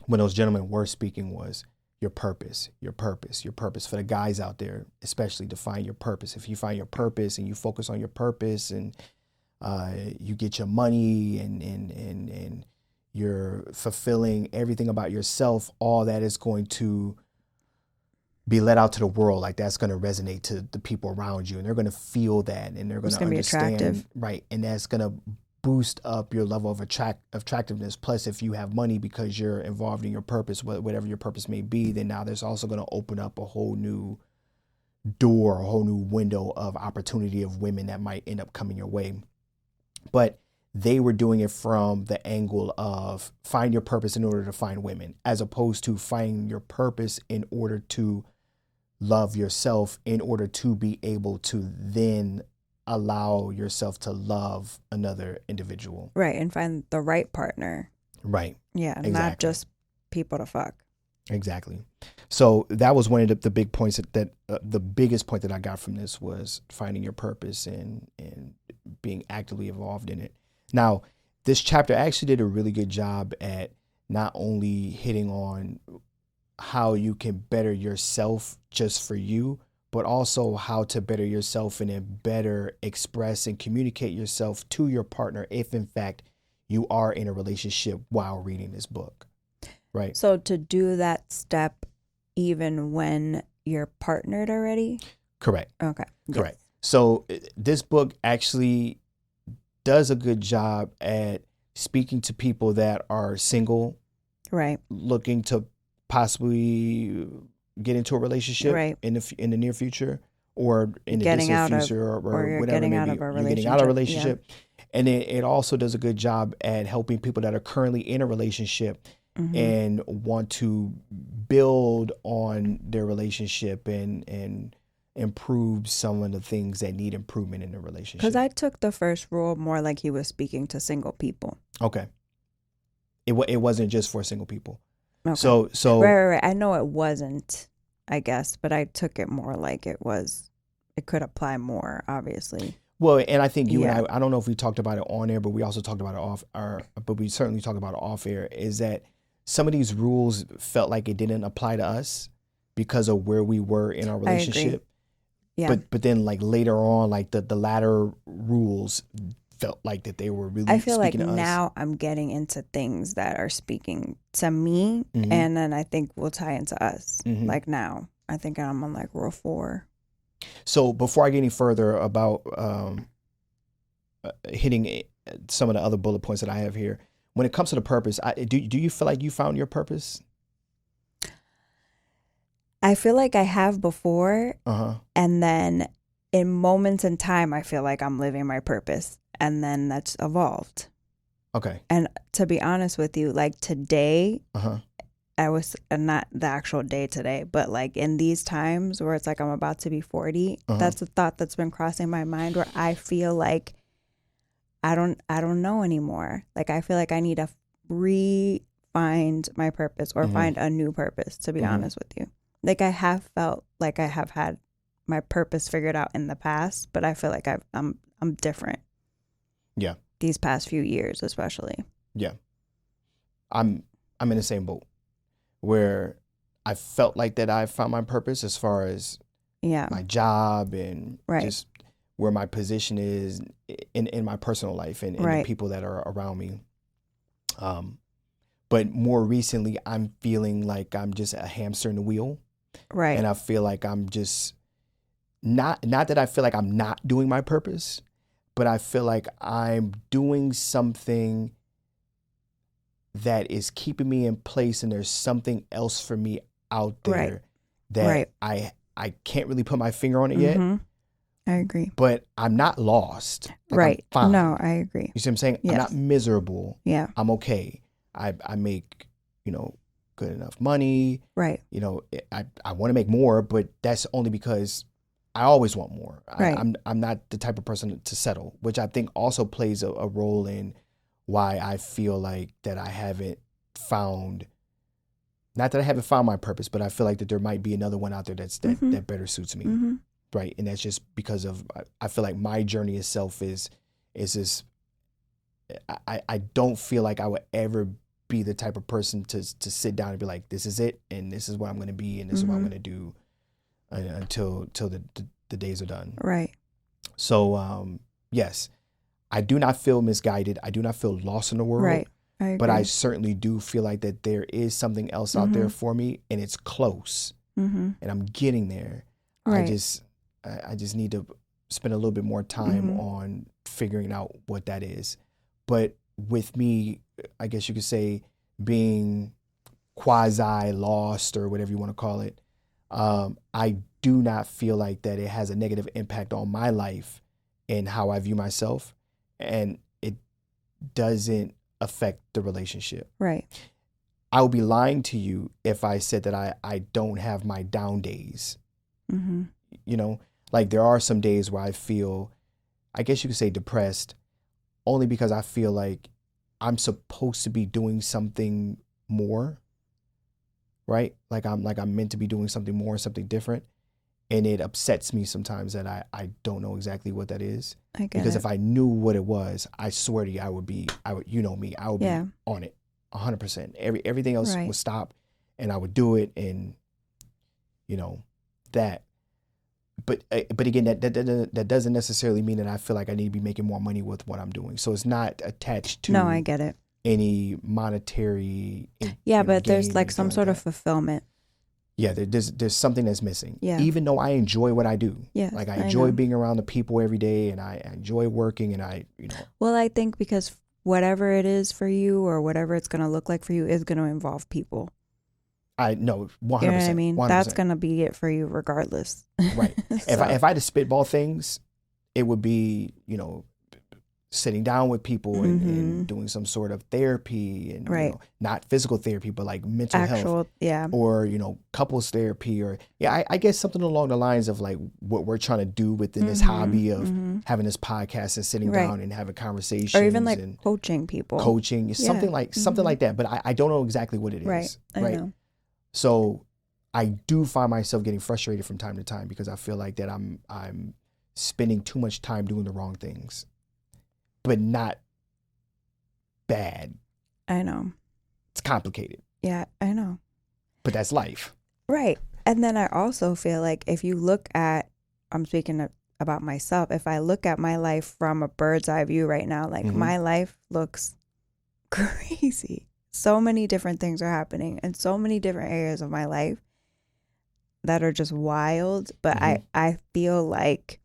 when those gentlemen were speaking was your purpose. For the guys out there, especially, to find your purpose. If you find your purpose and you focus on your purpose and you get your money and you're fulfilling everything about yourself, all that is going to be let out to the world, like that's going to resonate to the people around you, and they're going to feel that, and they're going to understand, be attractive. Right, and that's going to boost up your level of attractiveness. Plus, if you have money because you're involved in your purpose, whatever your purpose may be, then now there's also going to open up a whole new door, a whole new window of opportunity of women that might end up coming your way. But they were doing it from the angle of find your purpose in order to find women, as opposed to finding your purpose in order to love yourself, in order to be able to then allow yourself to love another individual. Right. And find the right partner. Right. Yeah. Exactly. Not just people to fuck. Exactly. So that was one of the big points that the biggest point that I got from this was finding your purpose and being actively involved in it. Now, this chapter actually did a really good job at not only hitting on how you can better yourself just for you, but also how to better yourself and then better express and communicate yourself to your partner if, in fact, you are in a relationship while reading this book. Right. So to do that step even when you're partnered already? Correct. Okay. Correct. Yes. So this book actually does a good job at speaking to people that are single, right, looking to possibly get into a relationship in the near future, or in the distant future, or whatever getting maybe out of a relationship. You're getting out of a relationship. Yeah. And it also does a good job at helping people that are currently in a relationship and want to build on their relationship and improve some of the things that need improvement in the relationship. Because I took the first rule more like he was speaking to single people. Okay. It wasn't just for single people. Okay. So right. I know it wasn't, I guess, but I took it more like it was. It could apply more, obviously. Well, and I think you and I don't know if we talked about it on air, but we also talked about it but we certainly talked about it off air, is that some of these rules felt like it didn't apply to us because of where we were in our relationship. Yeah. But then like later on, like the latter rules felt like that they were really, I feel like to now I'm getting into things that are speaking to me, and then I think will tie into us. Like now, I think I'm on like rule 4. So before I get any further about hitting some of the other bullet points that I have here, when it comes to the purpose, do you feel like you found your purpose? I feel like I have before, and then in moments in time, I feel like I'm living my purpose, and then that's evolved. Okay. And to be honest with you, like today, I was not the actual day today, but like in these times where it's like I'm about to be 40, that's a thought that's been crossing my mind where I feel like I don't know anymore. Like I feel like I need to find my purpose or find a new purpose, to be honest with you. Like I have felt like I have had my purpose figured out in the past, but I feel like I'm different. Yeah. These past few years, especially. Yeah. I'm in the same boat where I felt like that I found my purpose as far as my job and just where my position is in my personal life and the people that are around me. But more recently, I'm feeling like I'm just a hamster in the wheel. Right. And I feel like I'm just not that I feel like I'm not doing my purpose, but I feel like I'm doing something that is keeping me in place, and there's something else for me out there that I can't really put my finger on it yet. I agree. But I'm not lost. Like I'm fine. No, I agree. You see what I'm saying? Yes. I'm not miserable. Yeah. I'm okay. I make, good enough money. Right. I want to make more, but that's only because I always want more. Right. I'm not the type of person to settle, which I think also plays a role in why I feel like that I haven't found, not that I haven't found my purpose, but I feel like that there might be another one out there that better suits me. Right. And that's just because of, I feel like my journey itself is this, I don't feel like I would ever be the type of person to sit down and be like, this is it, and this is what I'm going to be, and this is what I'm going to do until the days are done. Right. So, yes, I do not feel misguided. I do not feel lost in the world. Right. I agree. But I certainly do feel like that there is something else out there for me, and it's close. and I'm getting there. Right. I just need to spend a little bit more time on figuring out what that is. But with me, I guess you could say being quasi lost or whatever you want to call it, I do not feel like that it has a negative impact on my life and how I view myself, and it doesn't affect the relationship. Right. I would be lying to you if I said that I don't have my down days. You know, like there are some days where I feel, I guess you could say depressed, only because I feel like I'm supposed to be doing something more, right? Like I'm meant to be doing something more, something different. And it upsets me sometimes that I don't know exactly what that is. Because if I knew what it was, I swear to you, I would, you know me, I would be on it 100%. Everything else would stop and I would do it. And, you know, that. But again, that doesn't necessarily mean that I feel like I need to be making more money with what I'm doing. So it's not attached to. No, I get it. Any monetary. But there's like some sort of fulfillment. Yeah, there's something that's missing. Yeah. Even though I enjoy what I do. Yeah. Like I enjoy being around the people every day, and I enjoy working, and I. Well, I think because whatever it is for you or whatever it's going to look like for you is going to involve people. I know 100%. You know what I mean? 100%. That's going to be it for you regardless. Right. So. If I had to spitball things, it would be, sitting down with people and doing some sort of therapy and not physical therapy, but like mental health. Yeah. Or, couples therapy or I guess something along the lines of like what we're trying to do within this hobby of having this podcast and sitting down and having conversations. Or even like coaching people. Something like that. But I don't know exactly what it is. Right. I know. So I do find myself getting frustrated from time to time because I feel like that I'm spending too much time doing the wrong things, but not bad. I know. It's complicated. Yeah, I know. But that's life. Right. And then I also feel like if you look at, I'm speaking about myself, if I look at my life from a bird's eye view right now, like my life looks crazy. So many different things are happening in so many different areas of my life that are just wild. But I feel like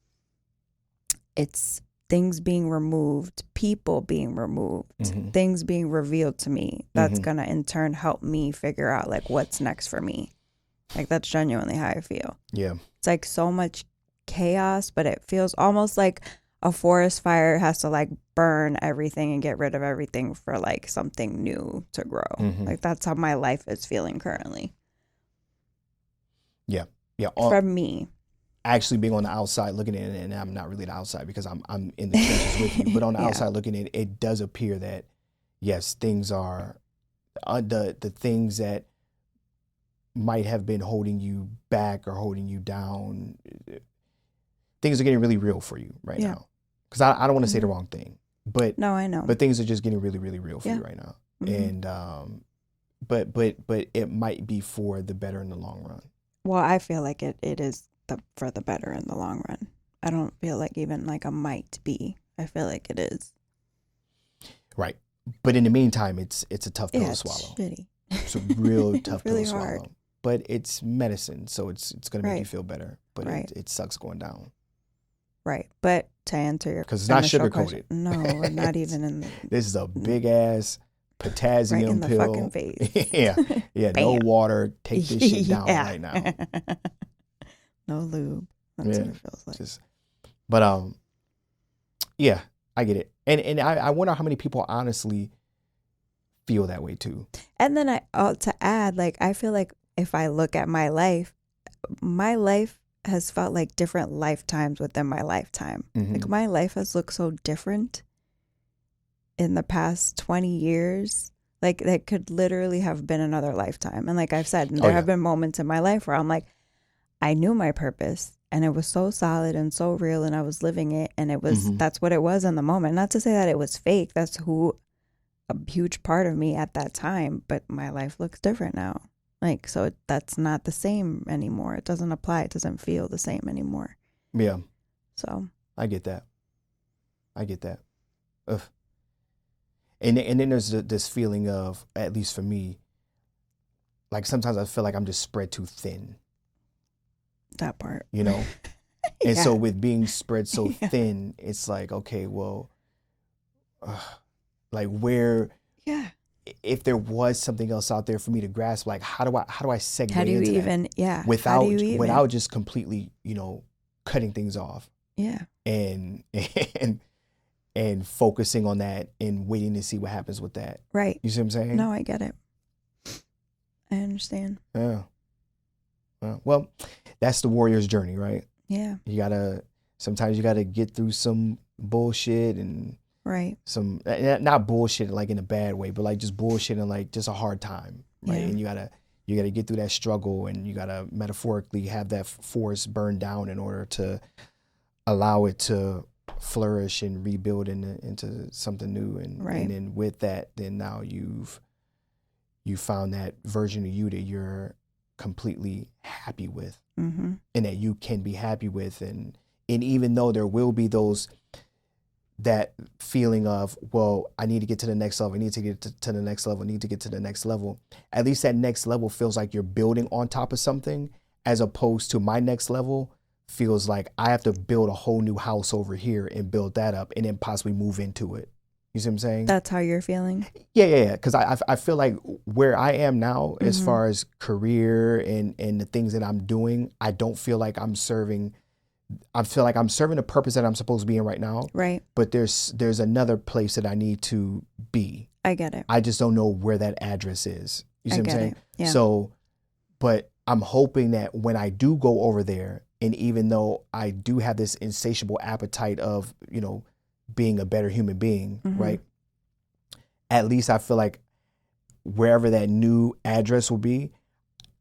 it's things being removed, people being removed, things being revealed to me. That's going to in turn help me figure out like what's next for me. Like that's genuinely how I feel. Yeah. It's like so much chaos, but it feels almost like a forest fire has to like burn everything and get rid of everything for like something new to grow. Like that's how my life is feeling currently. Yeah. Yeah. For me. Actually being on the outside looking at it, and I'm not really the outside because I'm in the trenches with you, but on the outside looking at it, it does appear that yes, things are the things that might have been holding you back or holding you down. Things are getting really real for you right now. Because I don't want to say the wrong thing, but no, I know. But things are just getting really, really real for you right now, and but it might be for the better in the long run. Well, I feel like it is for the better in the long run. I don't feel like even like a might be. I feel like it is. Right, but in the meantime, it's a tough pill to swallow. Shitty. It's a real tough really pill to hard. swallow. But it's medicine, so it's going to make you feel better. But it sucks going down. Right, but to answer your because it's not sugar coated. No, we're not even in. This is a big ass potassium right in pill. The fucking face. yeah. No water. Take this shit down right now. No lube. That's what it feels like. But yeah, I get it, and I wonder how many people honestly feel that way too. And then to add, like I feel like if I look at my life has felt like different lifetimes within my lifetime. Like my life has looked so different in the past 20 years. Like that could literally have been another lifetime. And like I've said, there have been moments in my life where I'm like, I knew my purpose and it was so solid and so real and I was living it. And it was, that's what it was in the moment. Not to say that it was fake. That's a huge part of me at that time. But my life looks different now. Like, so that's not the same anymore. It doesn't apply. It doesn't feel the same anymore. Yeah. So. I get that. Ugh. And then there's this feeling of, at least for me, like sometimes I feel like I'm just spread too thin. That part. You know? And so with being spread so thin, it's like, okay, well, like where, if there was something else out there for me to grasp, like how do I segue into that? Without just completely, you know, cutting things off. Yeah. And focusing on that and waiting to see what happens with that. Right. You see what I'm saying? No, I get it. I understand. Yeah. Well, that's the warrior's journey, right? Yeah. Sometimes you gotta get through some bullshit and some, not bullshit like in a bad way, but like just bullshit and like just a hard time, right? And you gotta get through that struggle, and you gotta metaphorically have that forest burn down in order to allow it to flourish and rebuild into something new. And then with that, then now you found that version of you that you're completely happy with, and that you can be happy with. And even though there will be that feeling of, well, I need to get to the next level, I need to get to the next level, I need to get to the next level. At least that next level feels like you're building on top of something, as opposed to my next level feels like I have to build a whole new house over here and build that up and then possibly move into it. You see what I'm saying? That's how you're feeling? Yeah. Because I feel like where I am now, as far as career and the things that I'm doing, I don't feel like I feel like I'm serving the purpose that I'm supposed to be in right now. Right. But there's another place that I need to be. I get it. I just don't know where that address is. You see what I'm saying? Yeah. So, but I'm hoping that when I do go over there, and even though I do have this insatiable appetite of, you know, being a better human being, right? At least I feel like wherever that new address will be,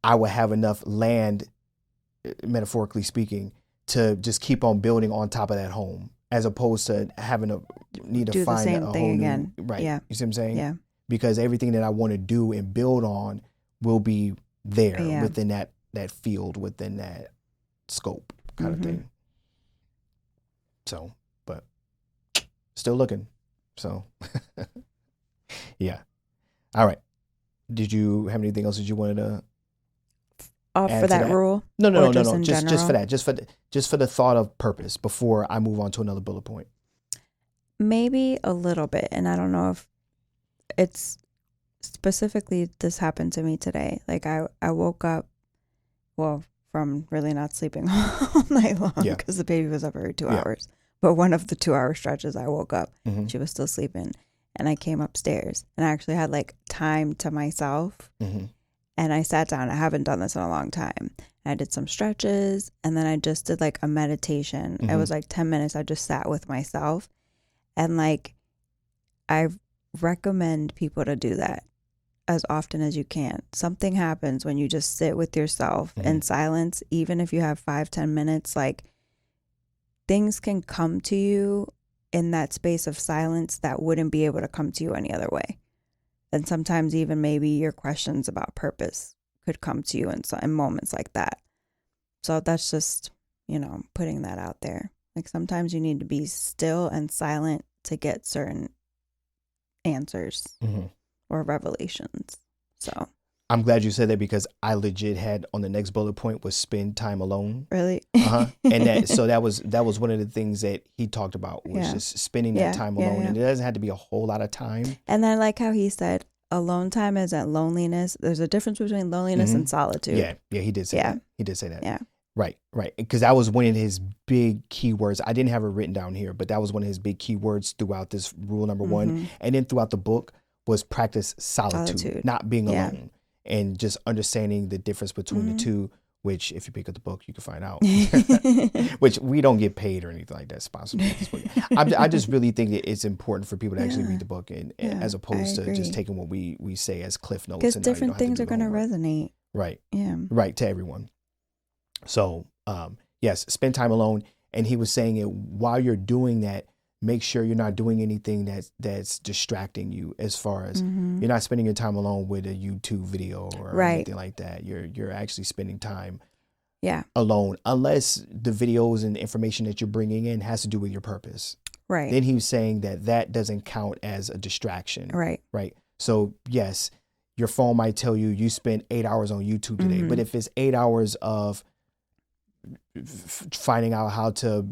I will have enough land, metaphorically speaking, to just keep on building on top of that home, as opposed to having to need to find a whole new, right? Yeah. You see what I'm saying? Yeah. Because everything that I want to do and build on will be there within that field, within that scope kind of thing. So, but still looking. So, yeah. All right. Did you have anything else that you wanted to for that rule? No. Just for that. Just for the thought of purpose before I move on to another bullet point. Maybe a little bit, and I don't know if it's specifically this happened to me today. Like I woke up, well, from really not sleeping all night long because the baby was up every 2 hours. But one of the 2 hour stretches, I woke up, she was still sleeping, and I came upstairs, and I actually had like time to myself. And I sat down. I haven't done this in a long time. I did some stretches, and then I just did like a meditation. It was like 10 minutes. I just sat with myself. And like, I recommend people to do that as often as you can. Something happens when you just sit with yourself in silence, even if you have 5-10 minutes, like things can come to you in that space of silence that wouldn't be able to come to you any other way. And sometimes even maybe your questions about purpose could come to you in moments like that. So that's just, you know, putting that out there. Like sometimes you need to be still and silent to get certain answers or revelations. So I'm glad you said that, because I legit had on the next bullet point was spend time alone. Really? And that was one of the things that he talked about was just spending that time alone. And it doesn't have to be a whole lot of time. And I like how he said alone time isn't loneliness. There's a difference between loneliness and solitude. Yeah, he did say that. He did say that. Yeah. Right. Because that was one of his big keywords. I didn't have it written down here, but that was one of his big keywords throughout this rule number 1. And then throughout the book was practice solitude. Not being alone. And just understanding the difference between the two, which if you pick up the book, you can find out, which we don't get paid or anything like that. Sponsored. I just really think that it's important for people to actually read the book, and as opposed to just taking what we say as cliff notes. Because different things are going to resonate. Right. Yeah. Right. To everyone. So, yes, spend time alone. And he was saying it while you're doing that, make sure you're not doing anything that's distracting you, as far as you're not spending your time alone with a YouTube video or anything like that. You're actually spending time alone, unless the videos and information that you're bringing in has to do with your purpose. Right. Then he was saying that doesn't count as a distraction. Right. Right. So yes, your phone might tell you spent 8 hours on YouTube today, but if it's 8 hours of finding out how to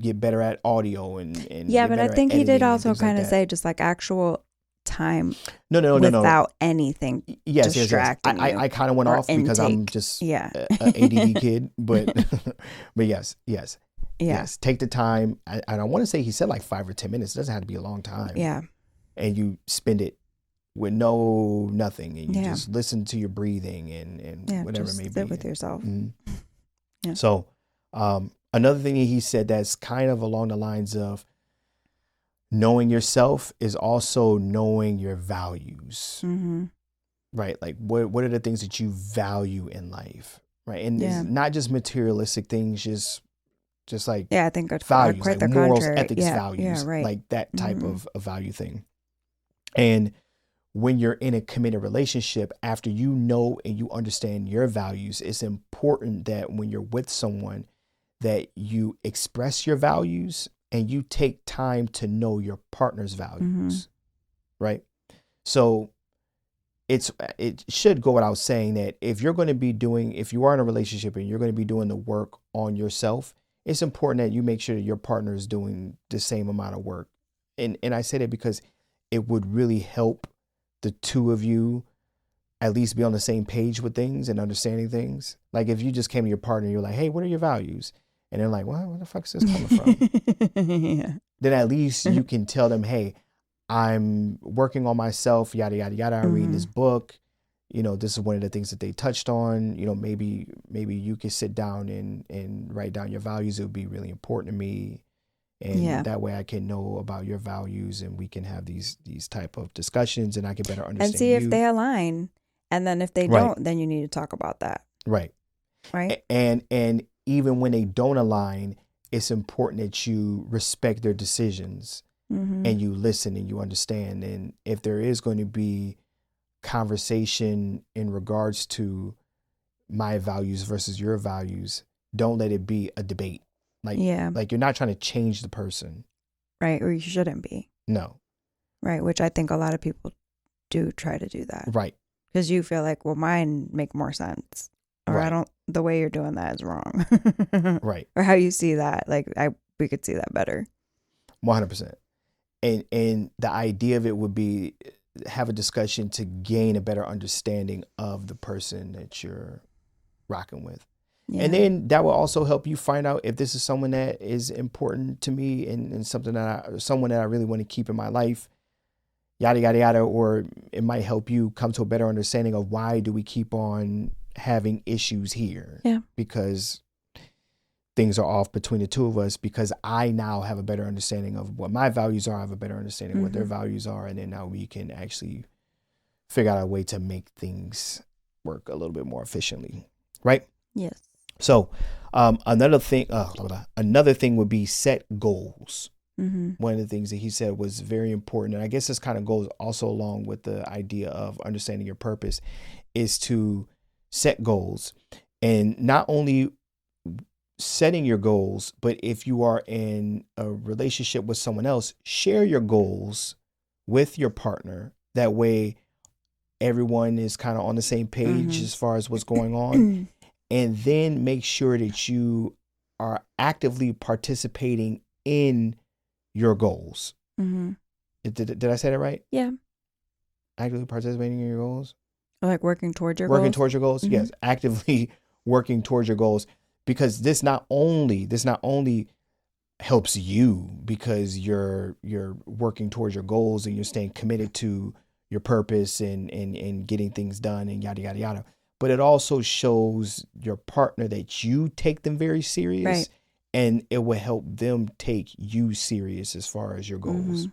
get better at audio and yeah, but I think he did also kind of say just like actual time no without anything distracting you. I kind of went off because I'm just an ADD kid, but but yes, take the time. I want to say he said like 5 or 10 minutes. It doesn't have to be a long time. Yeah. And you spend it with nothing, and you just listen to your breathing and whatever it may be. Sit with yourself. Mm-hmm. Yeah. So another thing he said that's kind of along the lines of knowing yourself is also knowing your values, mm-hmm. right? Like what are the things that you value in life, right? And it's not just materialistic things, just like I think values, quite like the morals, contrary. ethics, values, right. like that type mm-hmm. of value thing. And when you're in a committed relationship, after you know and you understand your values, it's important that when you're with someone that you express your values and you take time to know your partner's values, mm-hmm. right? So it should go without saying that if you are in a relationship and you're going to be doing the work on yourself, it's important that you make sure that your partner is doing the same amount of work. And I say that because it would really help the two of you at least be on the same page with things and understanding things. Like if you just came to your partner and you're like, hey, what are your values? And they're like, well, where the fuck is this coming from? Then at least you can tell them, hey, I'm working on myself, yada, yada, yada. I'm reading this book. This is one of the things that they touched on. Maybe you could sit down and write down your values. It would be really important to me. And that way I can know about your values and we can have these type of discussions and I can better understand and see if they align. And then if they don't, then you need to talk about that. Right. Right. And even when they don't align, it's important that you respect their decisions mm-hmm. and you listen and you understand. And if there is going to be conversation in regards to my values versus your values, don't let it be a debate. Like you're not trying to change the person. Right. Or you shouldn't be. No. Right. Which I think a lot of people do try to do that. Right. Because you feel like, well, mine make more sense. Or the way you're doing that is wrong. Right. Or how you see that. Like we could see that better. 100%. And the idea of it would be have a discussion to gain a better understanding of the person that you're rocking with. Yeah. And then that will also help you find out if this is someone that is important to me and someone that I really want to keep in my life, yada, yada, yada. Or it might help you come to a better understanding of why do we keep on having issues here? Yeah. Because things are off between the two of us, because I now have a better understanding of what my values are. I have a better understanding of what their values are. And then now we can actually figure out a way to make things work a little bit more efficiently. Right? Yes. So another thing would be set goals. Mm-hmm. One of the things that he said was very important, and I guess this kind of goes also along with the idea of understanding your purpose, is to set goals. And not only setting your goals, but if you are in a relationship with someone else, share your goals with your partner. That way everyone is kind of on the same page as far as what's going on. And then make sure that you are actively participating in your goals. Mm-hmm. Did I say that right? Yeah. Actively participating in your goals? Or like working towards your goals? Working towards your goals, yes. Actively working towards your goals. Because this not only helps you because you're working towards your goals and you're staying committed to your purpose and getting things done and yada, yada, yada. But it also shows your partner that you take them very serious, right. And it will help them take you serious as far as your goals.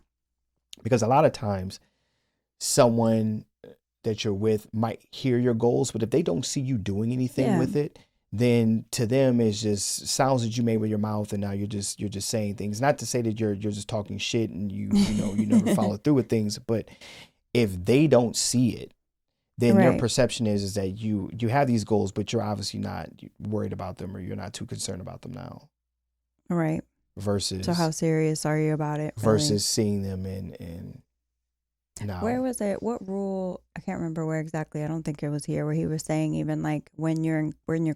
Because a lot of times someone that you're with might hear your goals, but if they don't see you doing anything with it, then to them it's just sounds that you made with your mouth, and now you're just saying things. Not to say that you're just talking shit and you never follow through with things, but if they don't see it, then your perception is that you have these goals, but you're obviously not worried about them, or you're not too concerned about them now. Right. Versus. So how serious are you about it? Versus really? Seeing them in now. Where was it? What rule? I can't remember where exactly. I don't think it was here, where he was saying even like when you're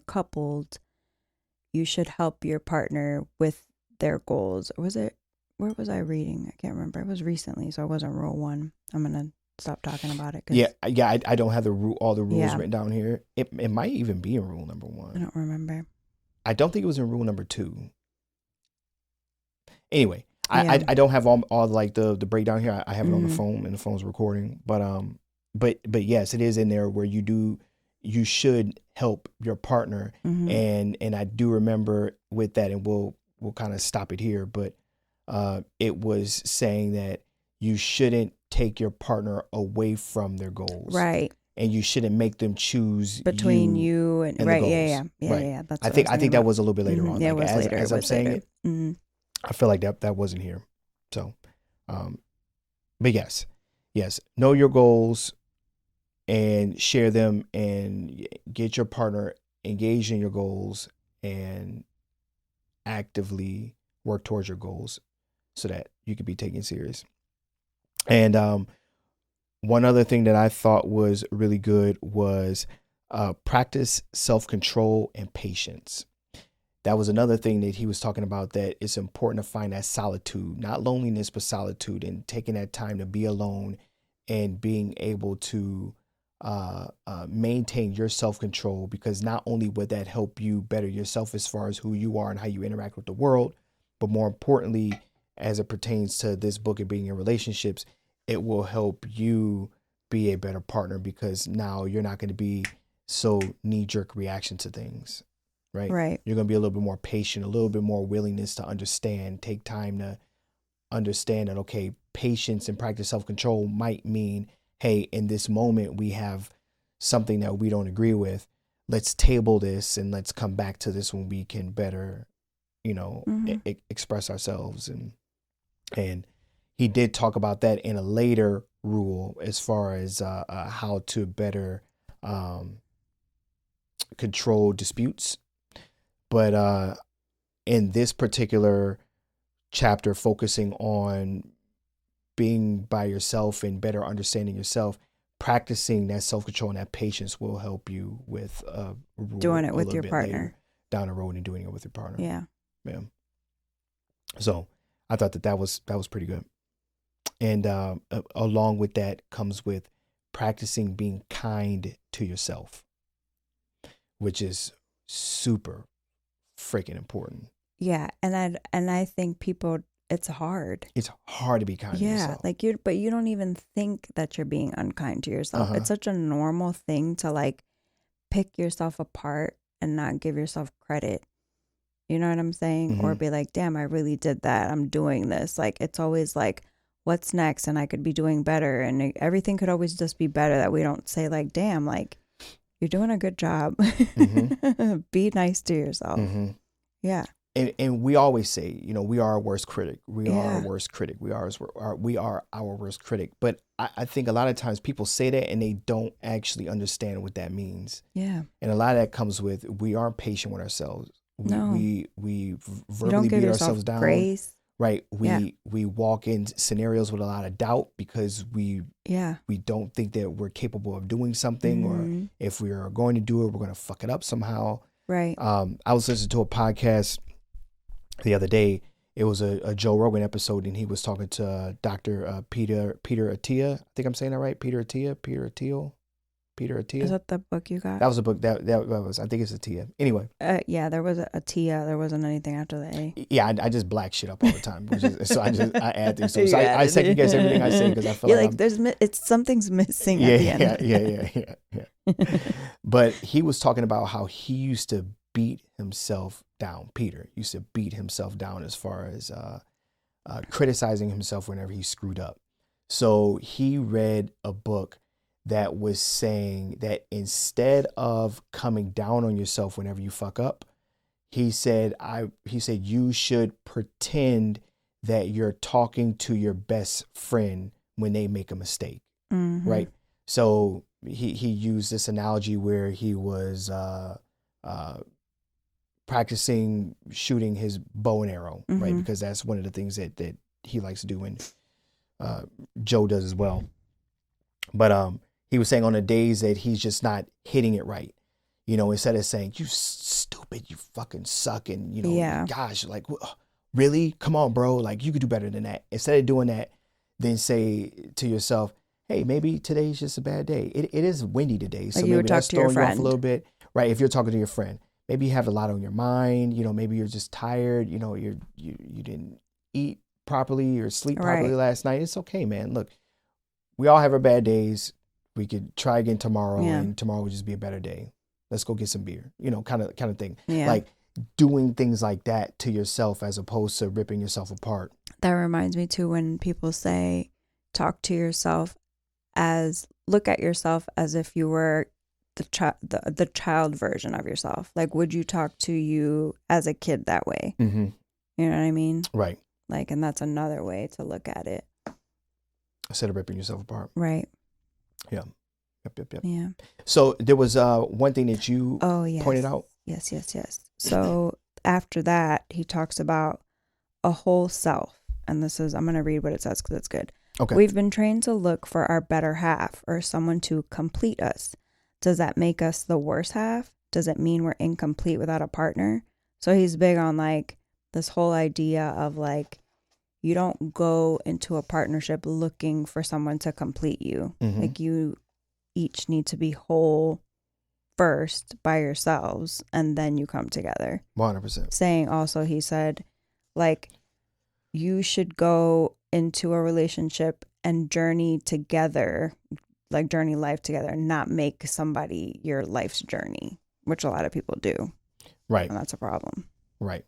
coupled, you should help your partner with their goals. Or was it, where was I reading? I can't remember. It was recently, so it wasn't rule 1. I'm going to stop talking about it. I don't have all the rules written down here. It might even be in rule number 1. I don't remember. I don't think it was in rule number 2. Anyway, I don't have all like the breakdown here. I have it on the phone, and the phone's recording. But yes, it is in there where you should help your partner. And I do remember with that, and we'll kind of stop it here. But it was saying that you shouldn't take your partner away from their goals, right? And you shouldn't make them choose between you and right. Yeah. That's I think that was a little bit later on. Yeah, it was later. As I'm saying it, I feel like that wasn't here. So, but yes, know your goals and share them, and get your partner engaged in your goals and actively work towards your goals so that you can be taken serious. And one other thing that I thought was really good was practice self-control and patience. That was another thing that he was talking about, that it's important to find that solitude, not loneliness, but solitude, and taking that time to be alone and being able to maintain your self-control, because not only would that help you better yourself as far as who you are and how you interact with the world, but more importantly, as it pertains to this book and being in relationships, it will help you be a better partner, because now you're not going to be so knee-jerk reaction to things. Right. You're going to be a little bit more patient, a little bit more willingness to understand, take time to understand that, okay, patience and practice self-control might mean, hey, in this moment, we have something that we don't agree with. Let's table this and let's come back to this when we can better, express ourselves. And he did talk about that in a later rule as far as how to better control disputes. But in this particular chapter, focusing on being by yourself and better understanding yourself, practicing that self-control and that patience will help you with doing it with your partner down the road, and doing it with your partner. Yeah. So I thought that was pretty good. And along with that comes with practicing being kind to yourself, which is super freaking important. Yeah, and I think people, it's hard. It's hard to be kind to yourself. But you don't even think that you're being unkind to yourself. It's such a normal thing to like pick yourself apart and not give yourself credit. You know what I'm saying? Or be like, damn, I really did that. I'm doing this. Like, it's always like, what's next? And I could be doing better. And everything could always just be better, that we don't say like, damn, like, you're doing a good job. Be nice to yourself. Yeah. And we always say, we are our worst critic. We are our worst critic. We are our worst critic. But I think a lot of times people say that and they don't actually understand what that means. Yeah. And a lot of that comes with, we aren't patient with ourselves. We verbally beat ourselves down. Grace. Right. We walk in scenarios with a lot of doubt because we don't think that we're capable of doing something, or if we are going to do it, we're going to fuck it up somehow. Right. I was listening to a podcast the other day. It was a Joe Rogan episode, and he was talking to Dr. Peter Attia. I think I'm saying that right. Peter Attia. Is that the book you got? That was a book that was, I think it's Attia. Anyway. Yeah, there was a Tia. There wasn't anything after the A. Yeah, I just black shit up all the time. So I add things. So I second guess everything I say because I feel like something's missing at the end. Yeah. But he was talking about how he used to beat himself down. Peter used to beat himself down as far as criticizing himself whenever he screwed up. So he read a book that was saying that instead of coming down on yourself whenever you fuck up, he said you should pretend that you're talking to your best friend when they make a mistake. Right? So he used this analogy where he was practicing shooting his bow and arrow, right? Because that's one of the things that he likes to do, and Joe does as well. But he was saying on the days that he's just not hitting it right, instead of saying, you stupid, you fucking suck, and gosh, like, really? Come on, bro, like you could do better than that. Instead of doing that, then say to yourself, hey, maybe today's just a bad day. It is windy today, so maybe that's throwing you off a little bit, right? If you're talking to your friend, maybe you have a lot on your mind, maybe you're just tired, you didn't eat properly or sleep properly last night. It's okay, man. Look, we all have our bad days. We could try again tomorrow, and tomorrow will just be a better day. Let's go get some beer, kind of thing. Yeah. Like doing things like that to yourself as opposed to ripping yourself apart. That reminds me too, when people say, talk to yourself look at yourself as if you were the child version of yourself. Like, would you talk to you as a kid that way? Mm-hmm. You know what I mean? Right. Like, and that's another way to look at it. Instead of ripping yourself apart. Right. Yeah. Yep. Yeah. So there was one thing that you pointed out. Yes. So after that, he talks about a whole self. And I'm going to read what it says because it's good. Okay. We've been trained to look for our better half or someone to complete us. Does that make us the worse half? Does it mean we're incomplete without a partner? So he's big on like this whole idea of like, you don't go into a partnership looking for someone to complete you. Mm-hmm. Like you each need to be whole first by yourselves, and then you come together. 100%. Saying also, he said, like, you should go into a relationship and journey together, like journey life together, not make somebody your life's journey, which a lot of people do. Right. And that's a problem. Right.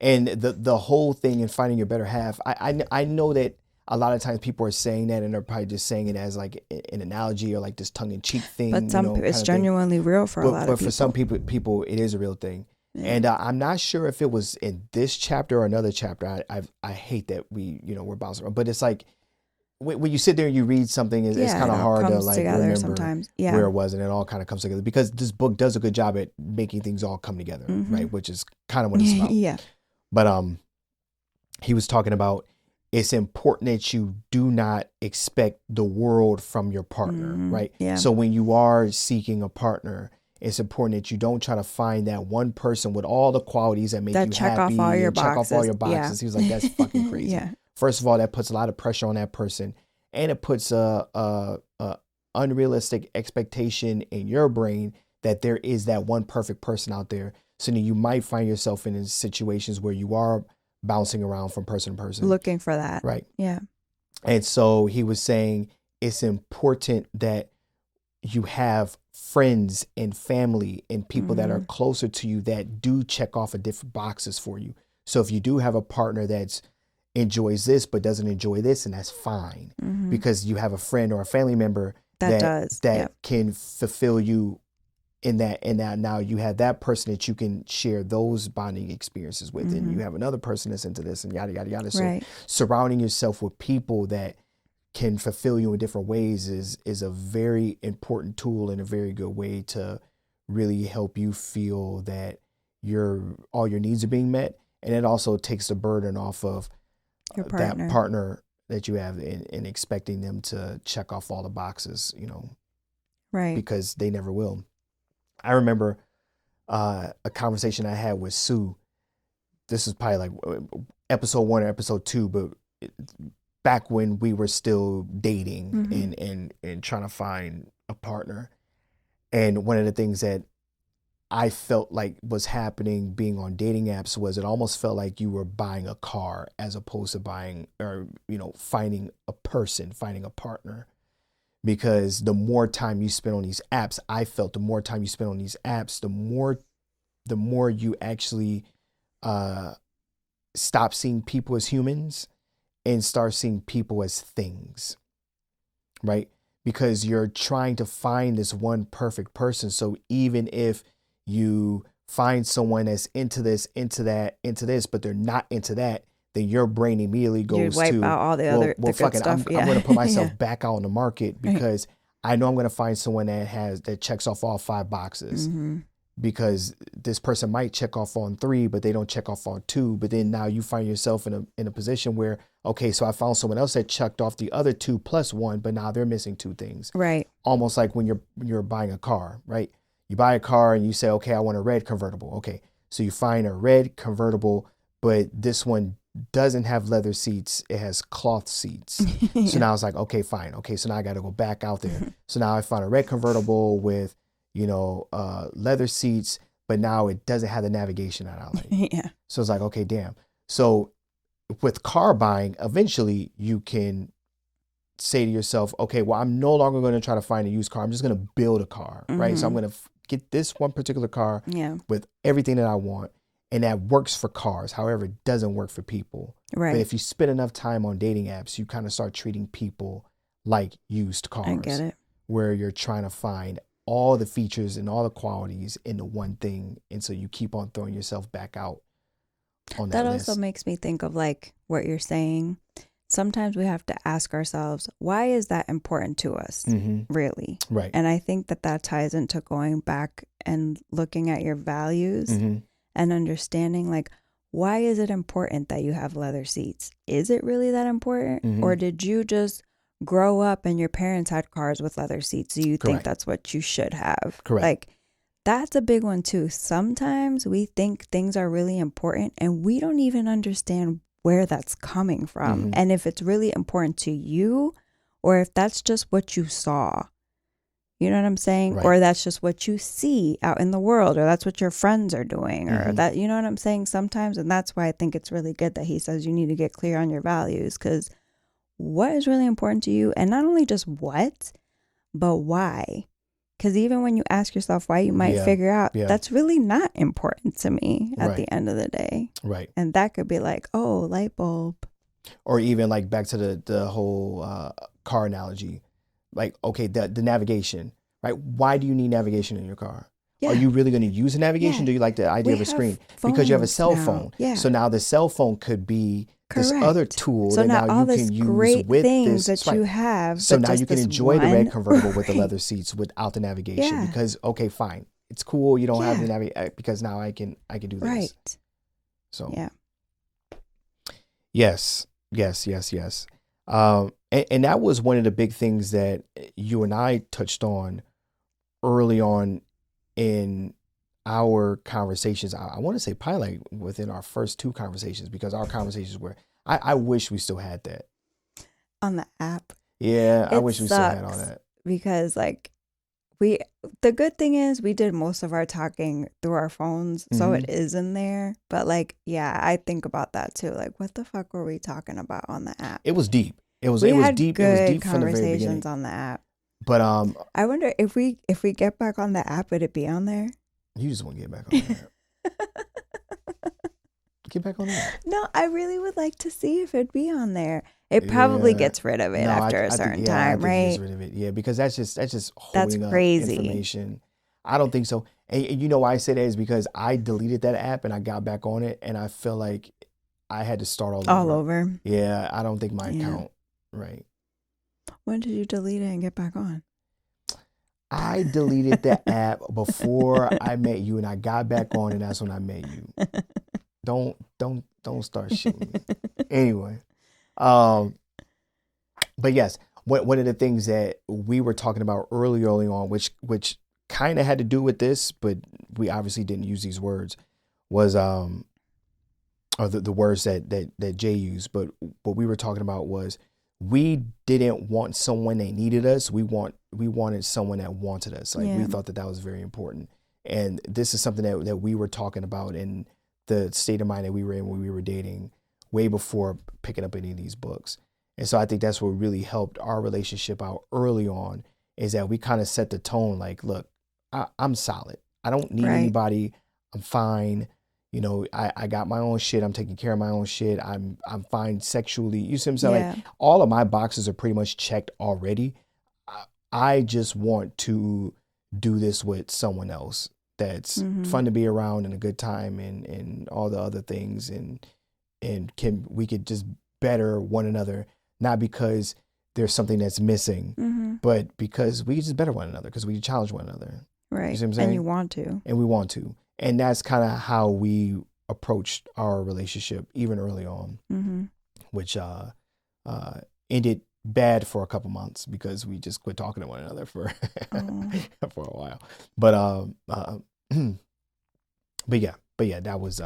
And the whole thing in finding your better half, I know that a lot of times people are saying that and they're probably just saying it as like an analogy or like this tongue-in-cheek thing. But it's genuinely real for a lot of people. But for some people, it is a real thing. Yeah. And I'm not sure if it was in this chapter or another chapter. I hate that we're bouncing around, but it's like when you sit there and you read something, it's kind of hard to like remember sometimes. Where it was, and it all kind of comes together because this book does a good job at making things all come together, mm-hmm. right? Which is kind of what it's about. Yeah. But he was talking about it's important that you do not expect the world from your partner, mm-hmm. right? Yeah. So when you are seeking a partner, it's important that you don't try to find that one person with all the qualities that make you happy. Check off all your boxes. Yeah. He was like, that's fucking crazy. Yeah. First of all, that puts a lot of pressure on that person, and it puts a unrealistic expectation in your brain that there is that one perfect person out there. So then you might find yourself in situations where you are bouncing around from person to person. Looking for that. Right. Yeah. And so he was saying it's important that you have friends and family and people mm-hmm. that are closer to you that do check off of different boxes for you. So if you do have a partner that's enjoys this but doesn't enjoy this, and that's fine, mm-hmm. because you have a friend or a family member that can fulfill you in that now you have that person that you can share those bonding experiences with, mm-hmm. and you have another person that's into this and yada yada yada. So right. surrounding yourself with people that can fulfill you in different ways is a very important tool and a very good way to really help you feel that all your needs are being met, and it also takes the burden off of that partner that you have in expecting them to check off all the boxes, right? Because they never will. I remember a conversation I had with Sue. This is probably like episode 1 or episode 2, but back when we were still dating mm-hmm. and trying to find a partner. And one of the things that I felt like was happening being on dating apps was it almost felt like you were buying a car as opposed to finding a person, finding a partner. Because the more time you spend on these apps, I felt the more time you spend on these apps, the more you actually stop seeing people as humans and start seeing people as things, right? Because you're trying to find this one perfect person. So even if you find someone that's into this, into that, into this, but they're not into that, then your brain immediately goes to wipe out all the other the fuck good it. stuff. I'm going to put myself back out on the market because I know I'm going to find someone that checks off all 5 boxes. Mm-hmm. Because this person might check off on 3, but they don't check off on 2. But then now you find yourself in a position where, okay, so I found someone else that checked off the other 2 plus 1, but now they're missing 2 things. Right. Almost like when you're buying a car, right? You buy a car and you say, okay, I want a red convertible. Okay. So you find a red convertible, but this one doesn't have leather seats. It has cloth seats. Yeah. So now it's like, okay, fine. Okay. So now I got to go back out there. So now I found a red convertible with, leather seats, but now it doesn't have the navigation that I like. Yeah. So it's like, okay, damn. So with car buying, eventually you can say to yourself, okay, well, I'm no longer going to try to find a used car. I'm just going to build a car, right? So I'm going to get this one particular car with everything that I want. And that works for cars. However, it doesn't work for people. Right. But if you spend enough time on dating apps, you kind of start treating people like used cars. I get it. Where you're trying to find all the features and all the qualities in the one thing. And so you keep on throwing yourself back out on that list. That also makes me think of like what you're saying. Sometimes we have to ask ourselves, why is that important to us, really? Right. And I think that ties into going back and looking at your values and understanding, like, why is it important that you have leather seats? Is it really that important? Or did you just grow up and your parents had cars with leather seats, so you think that's what you should have? Correct. Like, that's a big one, too. Sometimes we think things are really important and we don't even understand where that's coming from, and if it's really important to you, or if that's just what you saw, you know what I'm saying? Or that's just what you see out in the world, or that's what your friends are doing, or that, you know what I'm saying, sometimes. And that's why I think it's really good that he says you need to get clear on your values, because what is really important to you, and not only just what, but why. Because even when you ask yourself why, you might figure out that's really not important to me at the end of the day. Right. And that could be like, oh, light bulb. Or even like back to the whole car analogy. Like, okay, the navigation, right? Why do you need navigation in your car? Yeah. Are you really going to use a navigation? Yeah. Do you like the idea of a screen? Because you have a cell phone. Yeah. So now the cell phone could be this other tool so that now you can use with things this. that you have. So now you can enjoy the red convertible with the leather seats without the navigation because, okay, fine. It's cool. You don't have the navigation because now I can do this. Right. So. Yeah. Yes. And that was one of the big things that you and I touched on early on in our conversations. I want to say probably like within our first two conversations, because our conversations were, I wish we still had that. On the app? Yeah, I wish we still had all that. Because like the good thing is we did most of our talking through our phones, so it is in there. But like, yeah, I think about that too. Like, what the fuck were we talking about on the app? It was deep. It was deep. Good it was deep conversations from the very beginning. on the app. But I wonder if we get back on the app, would it be on there? You just want to get back on the app. Get back on the app. No, I really would like to see if it'd be on there. It probably gets rid of it after a certain time, right? It gets rid of it. Yeah, because that's just holding up information. I don't think so. And you know why I say that is because I deleted that app and I got back on it and I feel like I had to start all over. Yeah, I don't think my account, right. When did you delete it and get back on? I deleted the app before I met you, and I got back on, and that's when I met you. Don't start shooting me. Anyway, but yes, one of the things that we were talking about early on, which kind of had to do with this, but we obviously didn't use these words, was or the words that Jay used. But what we were talking about was we didn't want someone that needed us. We wanted someone that wanted us. Like we thought that was very important. And this is something that we were talking about in the state of mind that we were in when we were dating way before picking up any of these books. And so I think that's what really helped our relationship out early on, is that we kind of set the tone like, look, I'm solid. I don't need anybody. I'm fine. You know, I got my own shit. I'm taking care of my own shit. I'm fine sexually. You see what I'm saying? Like, all of my boxes are pretty much checked already. I just want to do this with someone else that's fun to be around and a good time and all the other things, and we could just better one another, not because there's something that's missing, but because we just better one another, because we challenge one another. Right. You see what I'm saying? And you want to. And we want to. And that's kind of how we approached our relationship even early on, which ended bad for a couple months because we just quit talking to one another for for a while. But but yeah, that was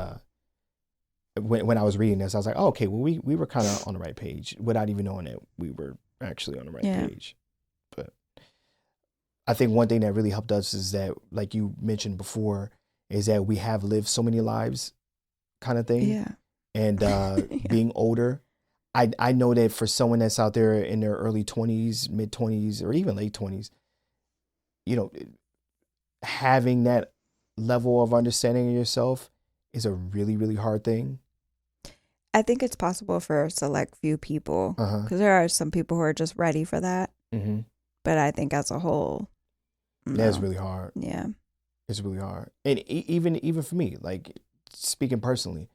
when I was reading this, I was like, oh, okay, well, we were kind of on the right page without even knowing that we were actually on the right page. But I think one thing that really helped us is that, like you mentioned before, is that we have lived so many lives, kind of thing. Yeah. And being older, I know that for someone that's out there in their early 20s, mid 20s, or even late 20s, you know, having that level of understanding of yourself is a really, really hard thing. I think it's possible for a select few people, because there are some people who are just ready for that. Mm-hmm. But I think as a whole, that's really hard. Yeah, it's really hard. And even for me, like speaking personally,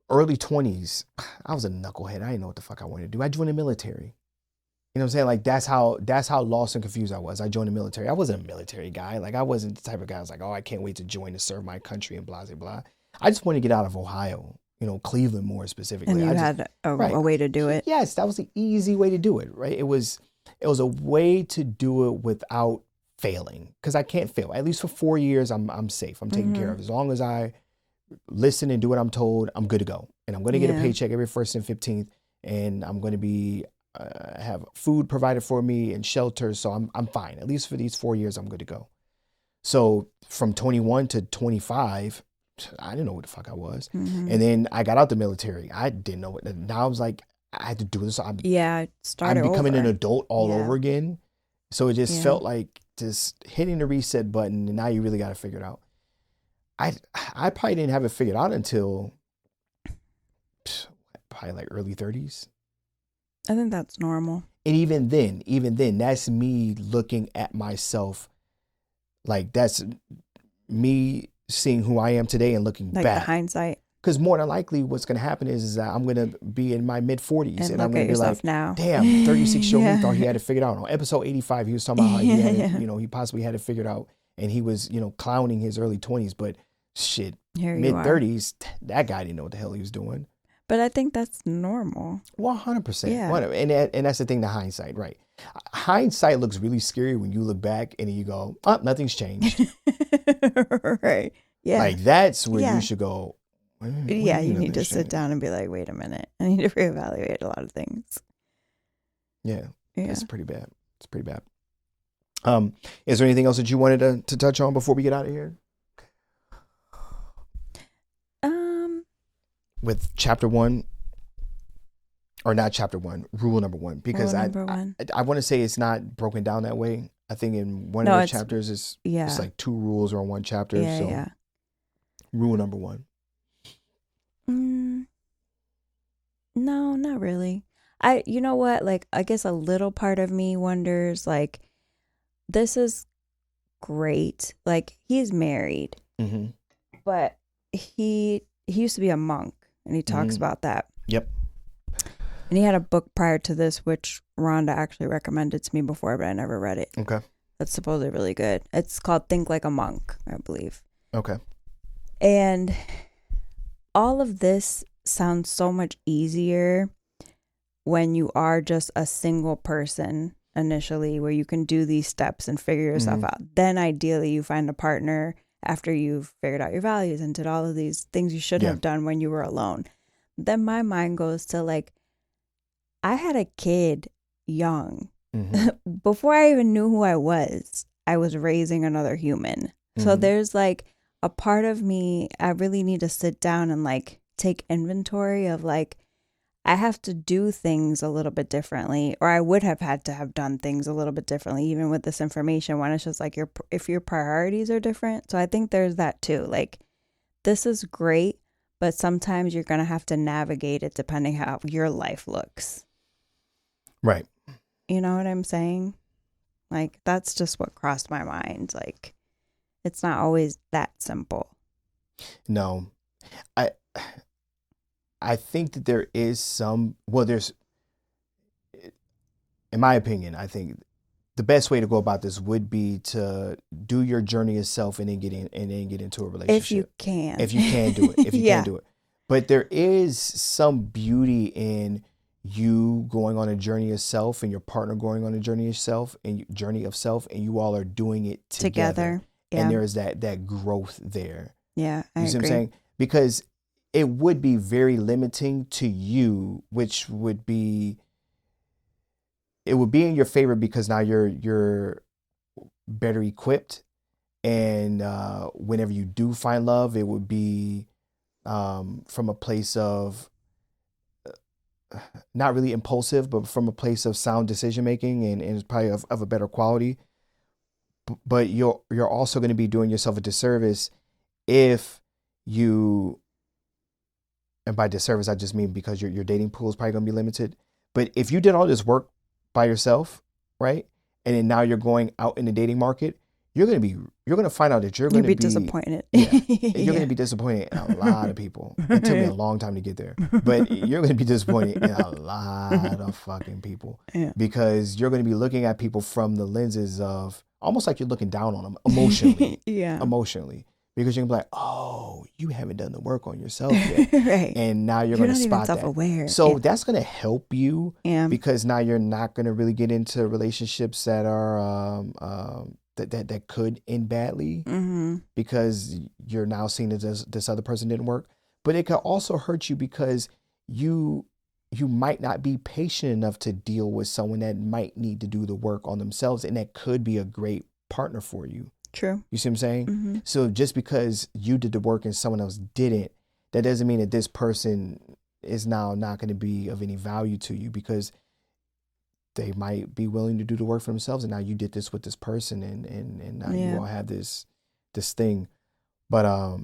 early 20s, I was a knucklehead. I didn't know what the fuck I wanted to do. I joined the military. You know what I'm saying? Like that's how lost and confused I was. I joined the military. I wasn't a military guy. Like I wasn't the type of guy I was like, oh, I can't wait to join to serve my country and blah, blah, blah. I just wanted to get out of Ohio, you know, Cleveland more specifically. And you had a way to do it. Yes, that was the easy way to do it, right? It was a way to do it without failing, because I can't fail. At least for 4 years, I'm safe. I'm taken care of. As long as I listen and do what I'm told, I'm good to go. And I'm going to get a paycheck every 1st and 15th, and I'm going to be have food provided for me and shelter. So I'm fine. At least for these 4 years, I'm good to go. So from 21 to 25, I didn't know what the fuck I was. And then I got out the military. I didn't know what. Now I was like, I had to do this. I'm becoming an adult all over again. So it just felt like just hitting the reset button, and now you really got to figure it out. I probably didn't have it figured out until probably like early 30s. I think that's normal. And even then, that's me looking at myself. Like that's me seeing who I am today and looking like back. The hindsight. Because more than likely what's going to happen is that I'm going to be in my mid 40s and I'm going to be like, now. Damn, 36-year-old me thought he had it figured out. On episode 85, he was talking about how he had it, he possibly had it figured out, and he was, clowning his early 20s, but shit, mid 30s, that guy didn't know what the hell he was doing. But I think that's normal. 100%. Yeah. And that's the thing, the hindsight, right? Hindsight looks really scary when you look back and you go, oh, nothing's changed. Right. Yeah. Like that's where you should go. You need to sit down and be like, wait a minute. I need to reevaluate a lot of things. Yeah. It's pretty bad. It's pretty bad. Is there anything else that you wanted to touch on before we get out of here? With chapter 1, or not chapter 1, rule number 1, because I want to say it's not broken down that way. I think in one of the chapters it's like 2 rules are on one chapter. Rule number 1. No, not really. You know what? Like, I guess a little part of me wonders, like, this is great. Like, he's married, but he used to be a monk, and he talks about that. Yep. And he had a book prior to this, which Rhonda actually recommended to me before, but I never read it. Okay. That's supposedly really good. It's called Think Like a Monk, I believe. Okay. And all of this sounds so much easier when you are just a single person initially, where you can do these steps and figure yourself out. Then ideally you find a partner after you've figured out your values and did all of these things you should have done when you were alone. Then my mind goes to like, I had a kid young. Before I even knew who I was raising another human. So there's like a part of me, I really need to sit down and like take inventory of like, I have to do things a little bit differently, or I would have had to have done things a little bit differently, even with this information, when it's just like if your priorities are different. So I think there's that too. Like, this is great, but sometimes you're going to have to navigate it depending how your life looks. Right. You know what I'm saying? Like, that's just what crossed my mind. Like, it's not always that simple. No, I think that there is there's, in my opinion, I think the best way to go about this would be to do your journey yourself and then get into a relationship. If you can do it. If you can do it. But there is some beauty in you going on a journey of self and your partner going on a journey of self and you all are doing it together. Yeah. And there is that growth there. Yeah, I agree. See what I'm saying? Because it would be very limiting to you, which would be, it would be in your favor because now you're better equipped. And whenever you do find love, it would be from a place of not really impulsive, but from a place of sound decision making, and it's probably of a better quality. But you're also going to be doing yourself a disservice if you, and by disservice I just mean because your dating pool is probably going to be limited. But if you did all this work by yourself, right, and then now you're going out in the dating market, you're going to find out that you're going to be disappointed. Yeah, you're going to be disappointed in a lot of people. It took me a long time to get there, but you're going to be disappointed in a lot of fucking people because you're going to be looking at people from the lenses of almost like you're looking down on them emotionally. Emotionally. Because you're going to be like, oh, you haven't done the work on yourself yet. Right. And now you're going to spot that. Self-aware. So that's going to help you because now you're not going to really get into relationships that are that could end badly because you're now seeing that this other person didn't work. But it could also hurt you because you might not be patient enough to deal with someone that might need to do the work on themselves, and that could be a great partner for you. True. You see what I'm saying? So just because you did the work and someone else didn't, that doesn't mean that this person is now not going to be of any value to you, because they might be willing to do the work for themselves, and now you did this with this person, and now you all have this thing. But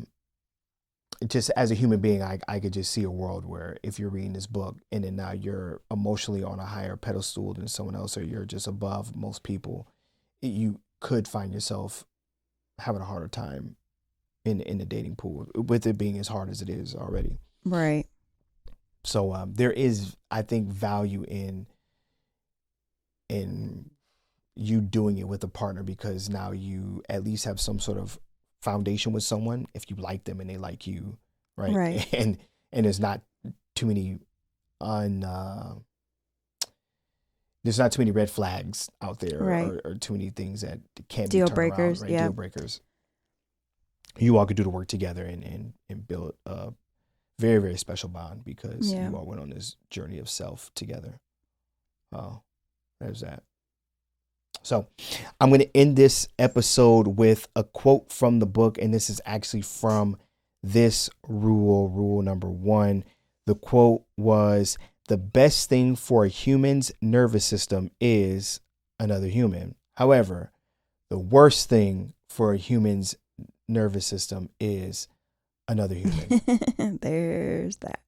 just as a human being, I could just see a world where if you're reading this book and then now you're emotionally on a higher pedestal than someone else, or you're just above most people, you could find yourself having a harder time in the dating pool, with it being as hard as it is already. Right. So there is, I think, value in you doing it with a partner, because now you at least have some sort of foundation with someone if you like them and they like you, right? And there's not too many there's not too many red flags out there, or too many things that can't be turned around, right? Deal breakers. You all could do the work together and build a very, very special bond because you all went on this journey of self together. Oh, there's that. So I'm going to end this episode with a quote from the book, and this is actually from this rule number 1. The quote was, "The best thing for a human's nervous system is another human. However, the worst thing for a human's nervous system is another human." There's that.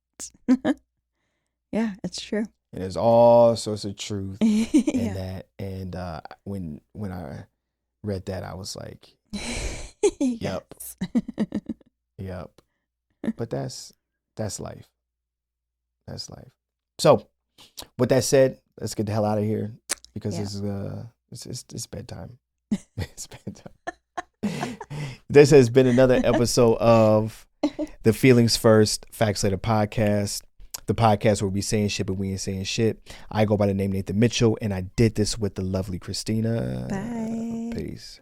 Yeah, it's true. And there's all sorts of truth in that. And when I read that, I was like, yep. Yep. But that's life. That's life. So with that said, let's get the hell out of here, because it's bedtime. It's bedtime. This has been another episode of the Feelings First Facts Later podcast. The podcast where we saying shit, but we ain't saying shit. I go by the name Nathan Mitchell, and I did this with the lovely Cristina. Bye. Peace.